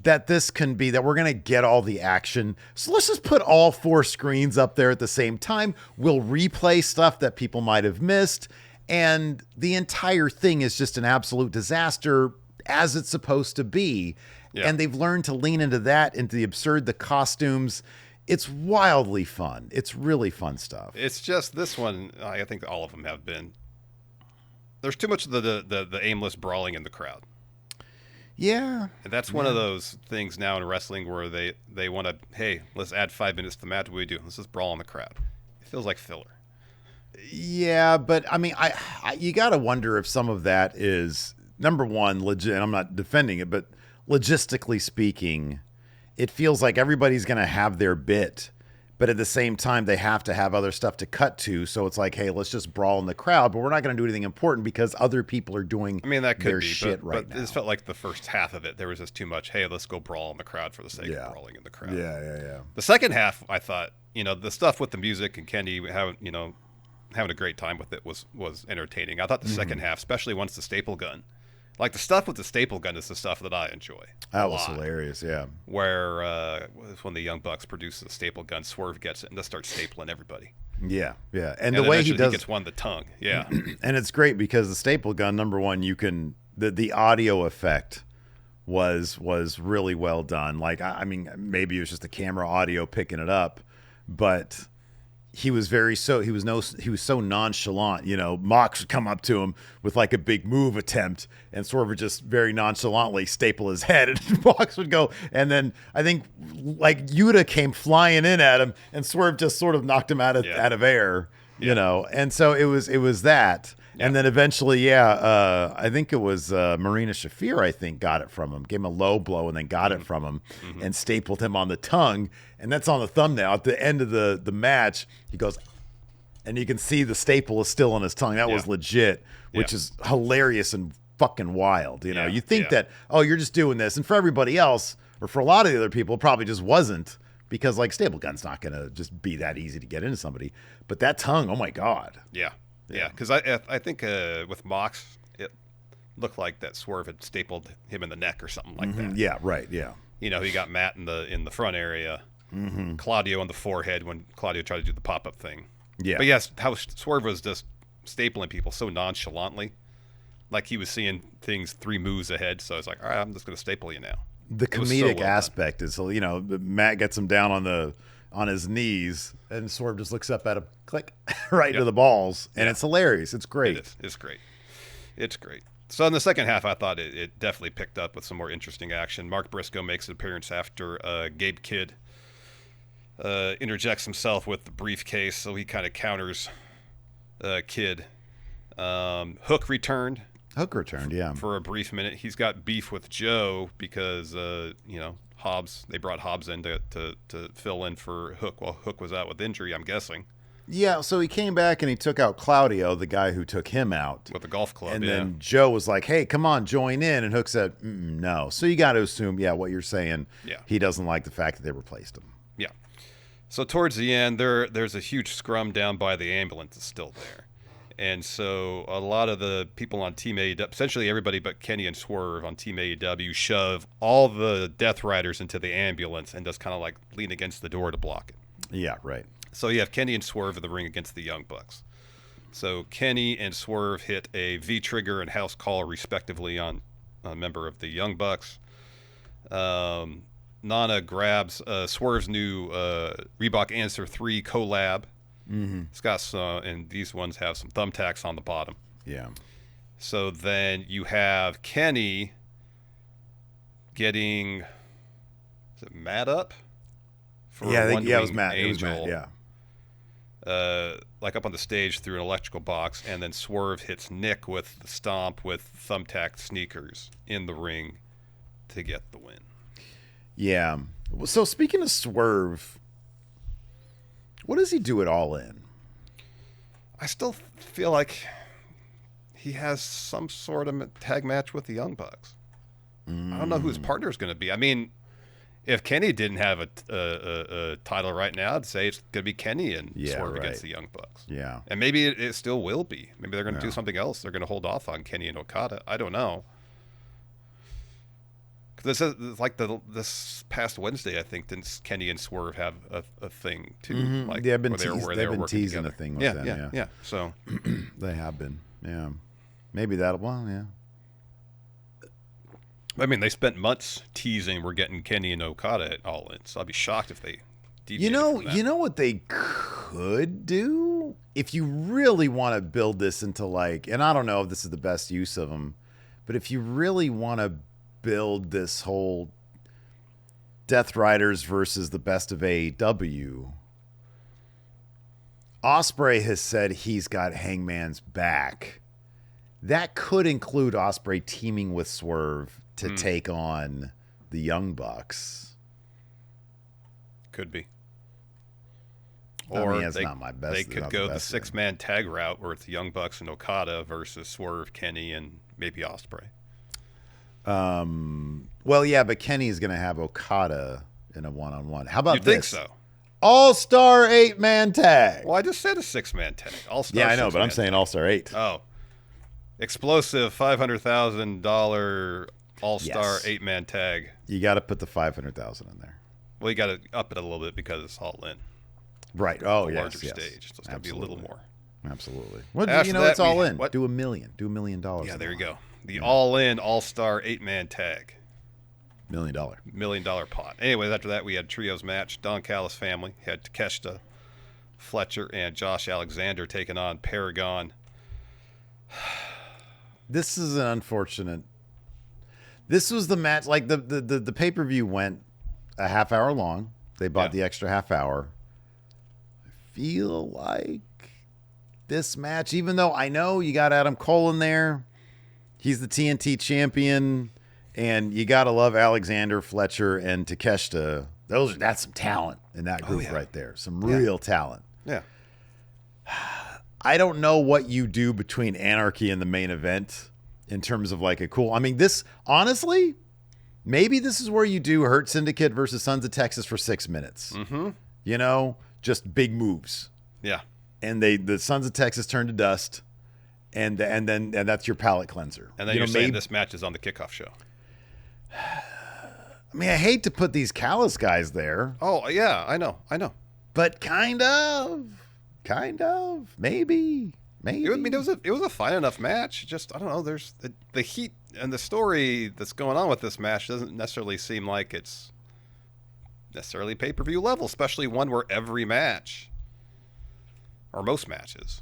that we're gonna get all the action. So let's just put all 4 screens up there at the same time. We'll replay stuff that people might have missed. And the entire thing is just an absolute disaster as it's supposed to be. Yeah. And they've learned to lean into the absurd, the costumes. It's wildly fun. It's really fun stuff. It's just this one, I think all of them have been. There's too much of the aimless brawling in the crowd. Yeah. And that's one of those things now in wrestling where they want to, hey, let's add 5 minutes to the match. What do we do? Let's just brawl in the crowd. It feels like filler. Yeah, but I mean, you got to wonder if some of that is, number one, legit. And I'm not defending it, but logistically speaking, it feels like everybody's going to have their bit, but at the same time, they have to have other stuff to cut to. So it's like, hey, let's just brawl in the crowd, but we're not going to do anything important because other people are doing that could their be, shit right now. It just felt like the first half of it, there was just too much, hey, let's go brawl in the crowd for the sake of brawling in the crowd. Yeah. The second half, I thought, the stuff with the music and Kenny having a great time with it was entertaining. I thought the second half, especially once the staple gun, like the stuff with the staple gun is the stuff that I enjoy. That was hilarious, yeah. Where when the Young Bucks produce the staple gun, Swerve gets it and just starts stapling everybody. Yeah. And the way he gets one the tongue. Yeah. And it's great because the staple gun, number one, you can the audio effect was really well done. Like I mean, maybe it was just the camera audio picking it up, but he was so nonchalant. Mox would come up to him with like a big move attempt, and Swerve would just very nonchalantly staple his head, and Mox would go. And then I think like Yuta came flying in at him, and Swerve just sort of knocked him out of air, And so it was that. Yeah. And then eventually, I think it was Marina Shafir, I think, got it from him, gave him a low blow and then got it from him and stapled him on the tongue. And that's on the thumbnail. At the end of the match, he goes, and you can see the staple is still on his tongue. That was legit, which is hilarious and fucking wild. You think that, you're just doing this. And for everybody else, or for a lot of the other people, it probably just wasn't, because like staple gun's not going to just be that easy to get into somebody. But that tongue, oh my God. Yeah. Yeah, because I think with Mox, it looked like that Swerve had stapled him in the neck or something like that. Yeah, right, yeah. He got Matt in the front area, Claudio on the forehead when Claudio tried to do the pop-up thing. Yeah. But yes, how Swerve was just stapling people so nonchalantly, like he was seeing things 3 moves ahead, so I was like, all right, I'm just going to staple you now. The comedic aspect is, Matt gets him down on his knees, and Swerve just looks up at him, click, right into the balls, and it's hilarious. It's great. It is. It's great. So in the second half, I thought it definitely picked up with some more interesting action. Mark Briscoe makes an appearance after Gabe Kidd interjects himself with the briefcase, so he kind of counters Kidd. Hook returned, yeah. For a brief minute. He's got beef with Joe because, Hobbs, they brought Hobbs in to fill in for Hook while Hook was out with injury, I'm guessing. Yeah, so he came back and he took out Claudio, the guy who took him out. With the golf club, and then Joe was like, hey, come on, join in. And Hook said, no. So you got to assume, what you're saying, he doesn't like the fact that they replaced him. Yeah. So towards the end, there's a huge scrum down by the ambulance that's still there. And so a lot of the people on Team AEW, essentially everybody but Kenny and Swerve on Team AEW, shove all the Death Riders into the ambulance and just kind of like lean against the door to block it. Yeah, right. So you have Kenny and Swerve in the ring against the Young Bucks. So Kenny and Swerve hit a V-trigger and house call respectively on a member of the Young Bucks. Nana grabs Swerve's new Reebok Answer 3 collab. It's got some, and these ones have some thumbtacks on the bottom. Yeah. So then you have Kenny getting it Mad Up? For Yeah, One it was Wing Matt. Angel, It was Matt, yeah. like up on the stage through an electrical box, and then Swerve hits Nick with the stomp with thumbtack sneakers in the ring to get the win. Yeah. So speaking of Swerve, what does he do at All In? I still feel like he has some sort of tag match with the Young Bucks. I don't know who his partner is going to be. I mean, if Kenny didn't have a title right now, I'd say it's going to be Kenny and Swerve against the Young Bucks. Yeah. And maybe it still will be. Maybe they're going to do something else. They're going to hold off on Kenny and Okada. I don't know. This is like this past Wednesday, I think, didn't Kenny and Swerve have a thing too? Mm-hmm. Like they've they've been teasing together. a thing with them. Yeah. So they have been. Yeah. Maybe that'll. Well, yeah. I mean, they spent months teasing we're getting Kenny and Okada at All In. So I'd be shocked if they. You know what they could do if you really want to build this into like, and I don't know if this is the best use of them, but if you really want to build this whole Death Riders versus the best of AEW, Ospreay has said he's got Hangman's back. That could include Ospreay teaming with Swerve to take on the Young Bucks. Could be. Or I mean, that's not my best. They could go the six-man tag route where it's the Young Bucks and Okada versus Swerve, Kenny, and maybe Ospreay. Well, yeah, but Kenny's going to have Okada in a one-on-one. How about this? You think so? All-Star 8-man tag. Well, I just said a six-man tag. All-Star. Yeah, I know, but I'm saying All-Star 8. Oh. Explosive $500,000 All-Star 8-man tag. You got to put the $500,000 in there. Well, you got to up it a little bit because it's All In. Right. Oh, yes. Larger stage. So it's got to be a little more. Absolutely. Well, it's All In. What? Do $1 million. Do $1 million. Yeah, there you go. The All In All-Star 8-man tag. $1 million pot. Anyways, after that, we had trios match. Don Callis family had Takeshita, Fletcher, and Josh Alexander taking on Paragon. This is an unfortunate. This was the match. Like the pay-per-view went a half hour long. They bought the extra half hour. I feel like this match, even though I know you got Adam Cole in there, he's the TNT champion, and you gotta love Alexander, Fletcher, and Takeshita. That's some talent in that group right there. Some real talent. Yeah. I don't know what you do between Anarchy and the main event in terms of like a cool. I mean, this honestly, maybe this is where you do Hurt Syndicate versus Sons of Texas for 6 minutes. Mm-hmm. You know, just big moves. Yeah. And the Sons of Texas turn to dust, and that's your palate cleanser. And then you're saying this match is on the kickoff show. I mean, I hate to put these Callis guys there. Oh yeah, I know. But kind of, maybe. I mean, it was a fine enough match. Just I don't know. There's the heat and the story that's going on with this match doesn't necessarily seem like it's necessarily pay-per-view level, especially one where every match or most matches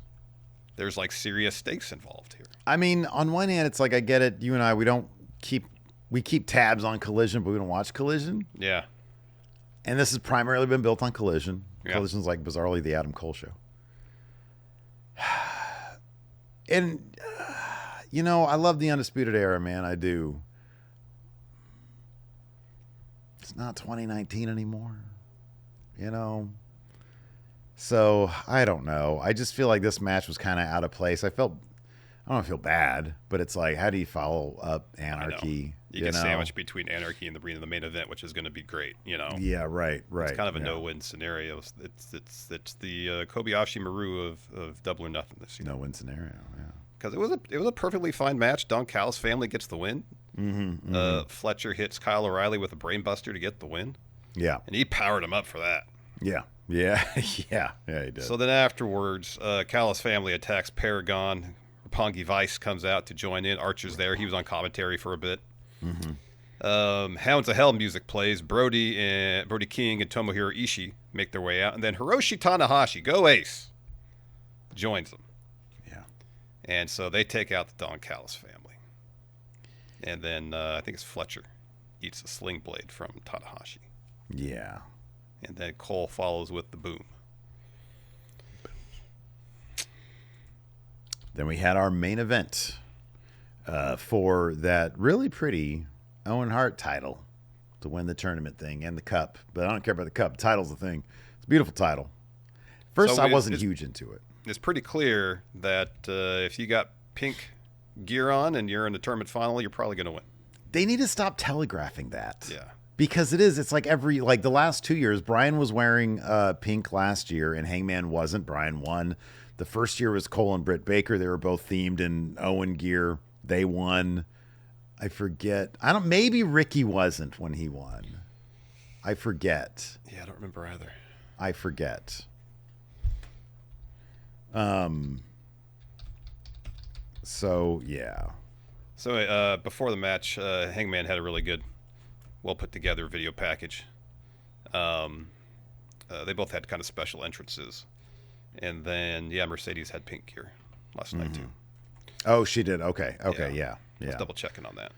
there's like serious stakes involved here. I mean, on one hand, it's like I get it. You and I, we keep tabs on Collision, but we don't watch Collision. Yeah. And this has primarily been built on Collision. Yeah. Collision's like bizarrely the Adam Cole show. And, I love the Undisputed Era, man. I do. It's not 2019 anymore. So, I don't know. I just feel like this match was kind of out of place. I don't feel bad, but it's like, how do you follow up Anarchy? You get sandwiched between Anarchy and the main event, which is going to be great, Yeah, right. It's kind of a no-win scenario. It's the Kobayashi Maru of Double or Nothing this year. No-win scenario, yeah. Because it was a perfectly fine match. Don Callis family gets the win. Mm-hmm. Fletcher hits Kyle O'Reilly with a brainbuster to get the win. Yeah. And he powered him up for that. Yeah. Yeah, he did. So then afterwards, Callis family attacks Paragon. Roppongi Vice comes out to join in. Archer's there. He was on commentary for a bit. Mm-hmm. Hounds of Hell music plays. Brody King and Tomohiro Ishii make their way out. And then Hiroshi Tanahashi, go Ace, joins them. Yeah. And so they take out the Don Callis family. And then I think it's Fletcher eats a sling blade from Tanahashi. Yeah. And then Cole follows with the boom. Then we had our main event for that really pretty Owen Hart title to win the tournament thing and the cup. But I don't care about the cup. The title's the thing. It's a beautiful title. First, I wasn't huge into it. It's pretty clear that if you got pink gear on and you're in the tournament final, you're probably going to win. They need to stop telegraphing that. Yeah. Because it's like the last 2 years, Brian was wearing pink last year and Hangman wasn't. Brian won. The first year was Cole and Britt Baker. They were both themed in Owen gear. They won. I forget. Maybe Ricky wasn't when he won. I forget. Yeah, I don't remember either. I forget. So, yeah. So, before the match, Hangman had a really good, well put together video package. They both had kind of special entrances. And then, Mercedes had pink gear last night, too. Oh, she did. Okay. Yeah. I was double checking on that.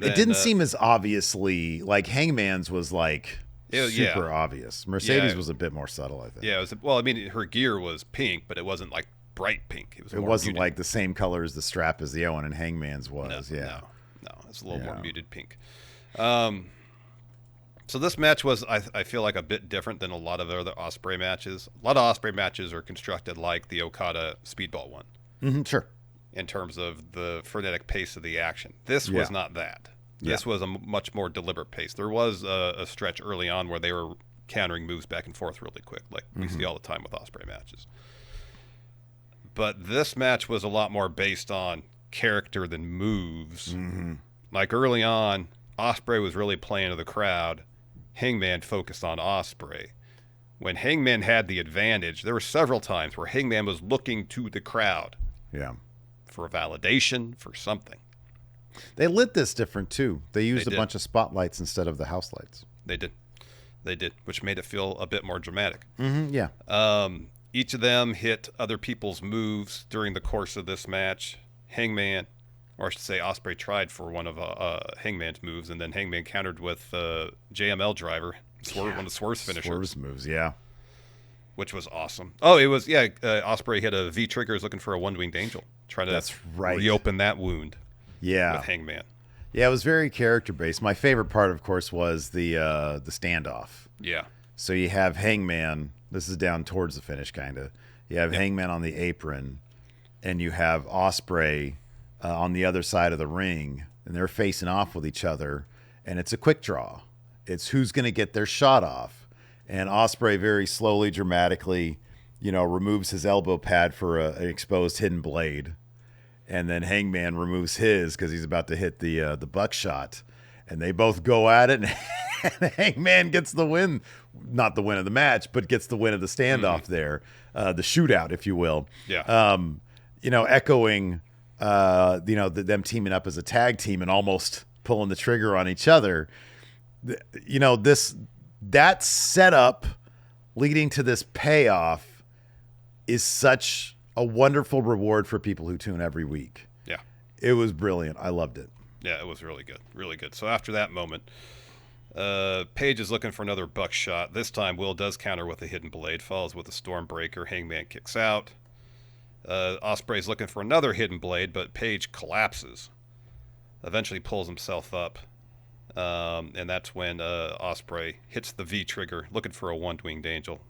It didn't seem as obviously, like Hangman's was like super obvious. Mercedes was a bit more subtle, I think. Yeah, her gear was pink, but it wasn't like bright pink. It wasn't like the same color as the strap as the Owen and Hangman's was. No, it's a little more muted pink. So this match was, I feel like, a bit different than a lot of other Ospreay matches. A lot of Ospreay matches are constructed like the Okada Speedball one. Mm-hmm, sure. In terms of the frenetic pace of the action. This was not that. This was a much more deliberate pace. There was a stretch early on where they were countering moves back and forth really quick, like we see all the time with Ospreay matches. But this match was a lot more based on character than moves. Mm-hmm. Like early on, Ospreay was really playing to the crowd. Hangman focused on Ospreay. When Hangman had the advantage, there were several times where Hangman was looking to the crowd. Yeah. For validation, for something. They lit this different, too. They used a bunch of spotlights instead of the house lights. They did, which made it feel a bit more dramatic. Mm-hmm, yeah. Each of them hit other people's moves during the course of this match. Hangman, or I should say Ospreay, tried for one of Hangman's moves, and then Hangman countered with JML driver, one of Swerve's finishers. Swerve's moves, yeah. Which was awesome. Oh, it was, Ospreay hit a V-trigger, is looking for a one-winged angel. Trying to reopen that wound with Hangman. Yeah, it was very character-based. My favorite part, of course, was the standoff. Yeah. So you have Hangman. This is down towards the finish, kind of. You have Hangman on the apron, and you have Ospreay on the other side of the ring, and they're facing off with each other, and it's a quick draw. It's who's going to get their shot off. And Ospreay very slowly, dramatically, removes his elbow pad for an exposed hidden blade. And then Hangman removes his because he's about to hit the buckshot. And they both go at it, and Hangman gets the win. Not the win of the match, but gets the win of the standoff there. The shootout, if you will. Yeah. Echoing, them teaming up as a tag team and almost pulling the trigger on each other. That setup leading to this payoff is such a wonderful reward for people who tune every week. Yeah. It was brilliant. I loved it. Yeah, it was really good. Really good. So after that moment, Paige is looking for another buckshot. This time, Will does counter with a hidden blade, follows with a Stormbreaker. Hangman kicks out. Ospreay's looking for another hidden blade, but Paige collapses. Eventually pulls himself up. And that's when Ospreay hits the V trigger, looking for a one-winged angel.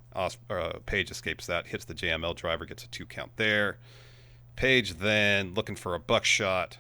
Paige escapes that, hits the JML driver, gets a 2 count there. Paige then looking for a buckshot.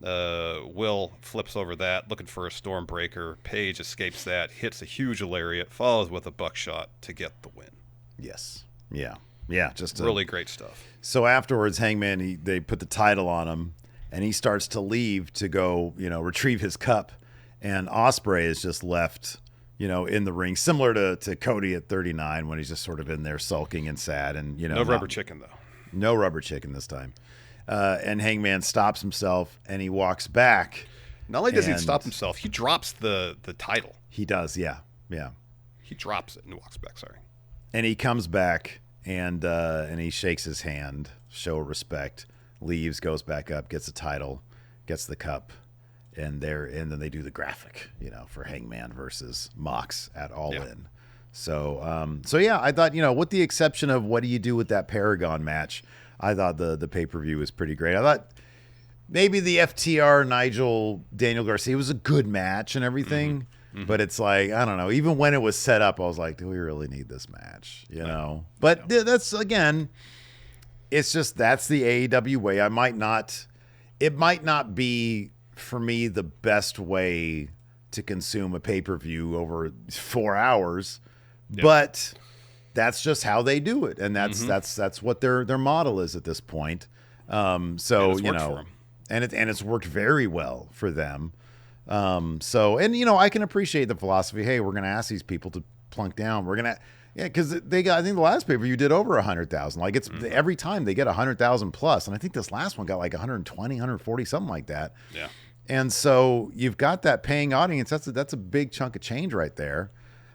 Will flips over that, looking for a Stormbreaker. Paige escapes that, hits a huge lariat, follows with a buckshot to get the win. Yes. Yeah. Yeah. Just really great stuff. So afterwards, Hangman, they put the title on him, and he starts to leave to go, retrieve his cup. And Ospreay is just left, in the ring, similar to Cody at 39 when he's just sort of in there sulking and sad. And no rubber chicken, though. No rubber chicken this time. And Hangman stops himself, and he walks back. Not only does he stop himself, he drops the title. He does, yeah. Yeah. He drops it and walks back, sorry. And he comes back, and he shakes his hand, show respect, leaves, goes back up, gets the title, gets the cup. and then they do the graphic, for Hangman versus Mox at All In. So yeah, I thought, with the exception of what do you do with that Paragon match, I thought the pay-per-view was pretty great. I thought maybe the FTR Nigel Daniel Garcia was a good match and everything, but it's like, I don't know, even when it was set up, I was like, do we really need this match? But that's, again, it's just, that's the AEW way. It might not be for me the best way to consume a pay-per-view over 4 hours, but that's just how they do it, and that's what their model is at this point. So and it's worked very well for them. I can appreciate the philosophy. Hey, we're going to ask these people to plunk down. We're gonna because they got, I think the last pay-per-view did over 100,000. Like it's every time they get 100,000 plus, and I think this last one got like 120, 140, something like that. Yeah. And so you've got that paying audience. That's a big chunk of change right there.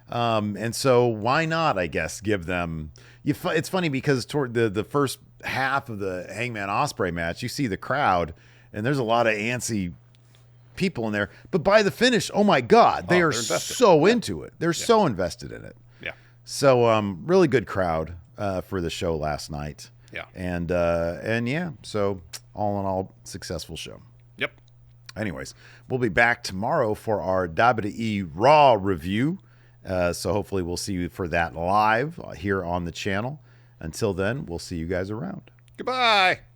And so why not, I guess, give them... It's funny because toward the first half of the Hangman Ospreay match, you see the crowd, and there's a lot of antsy people in there. But by the finish, oh my God, they are so into it. They're so invested in it. Yeah. So really good crowd for the show last night. Yeah. And yeah, so all in all, successful show. Yep. Anyways, we'll be back tomorrow for our WWE Raw review. So hopefully we'll see you for that live here on the channel. Until then, we'll see you guys around. Goodbye.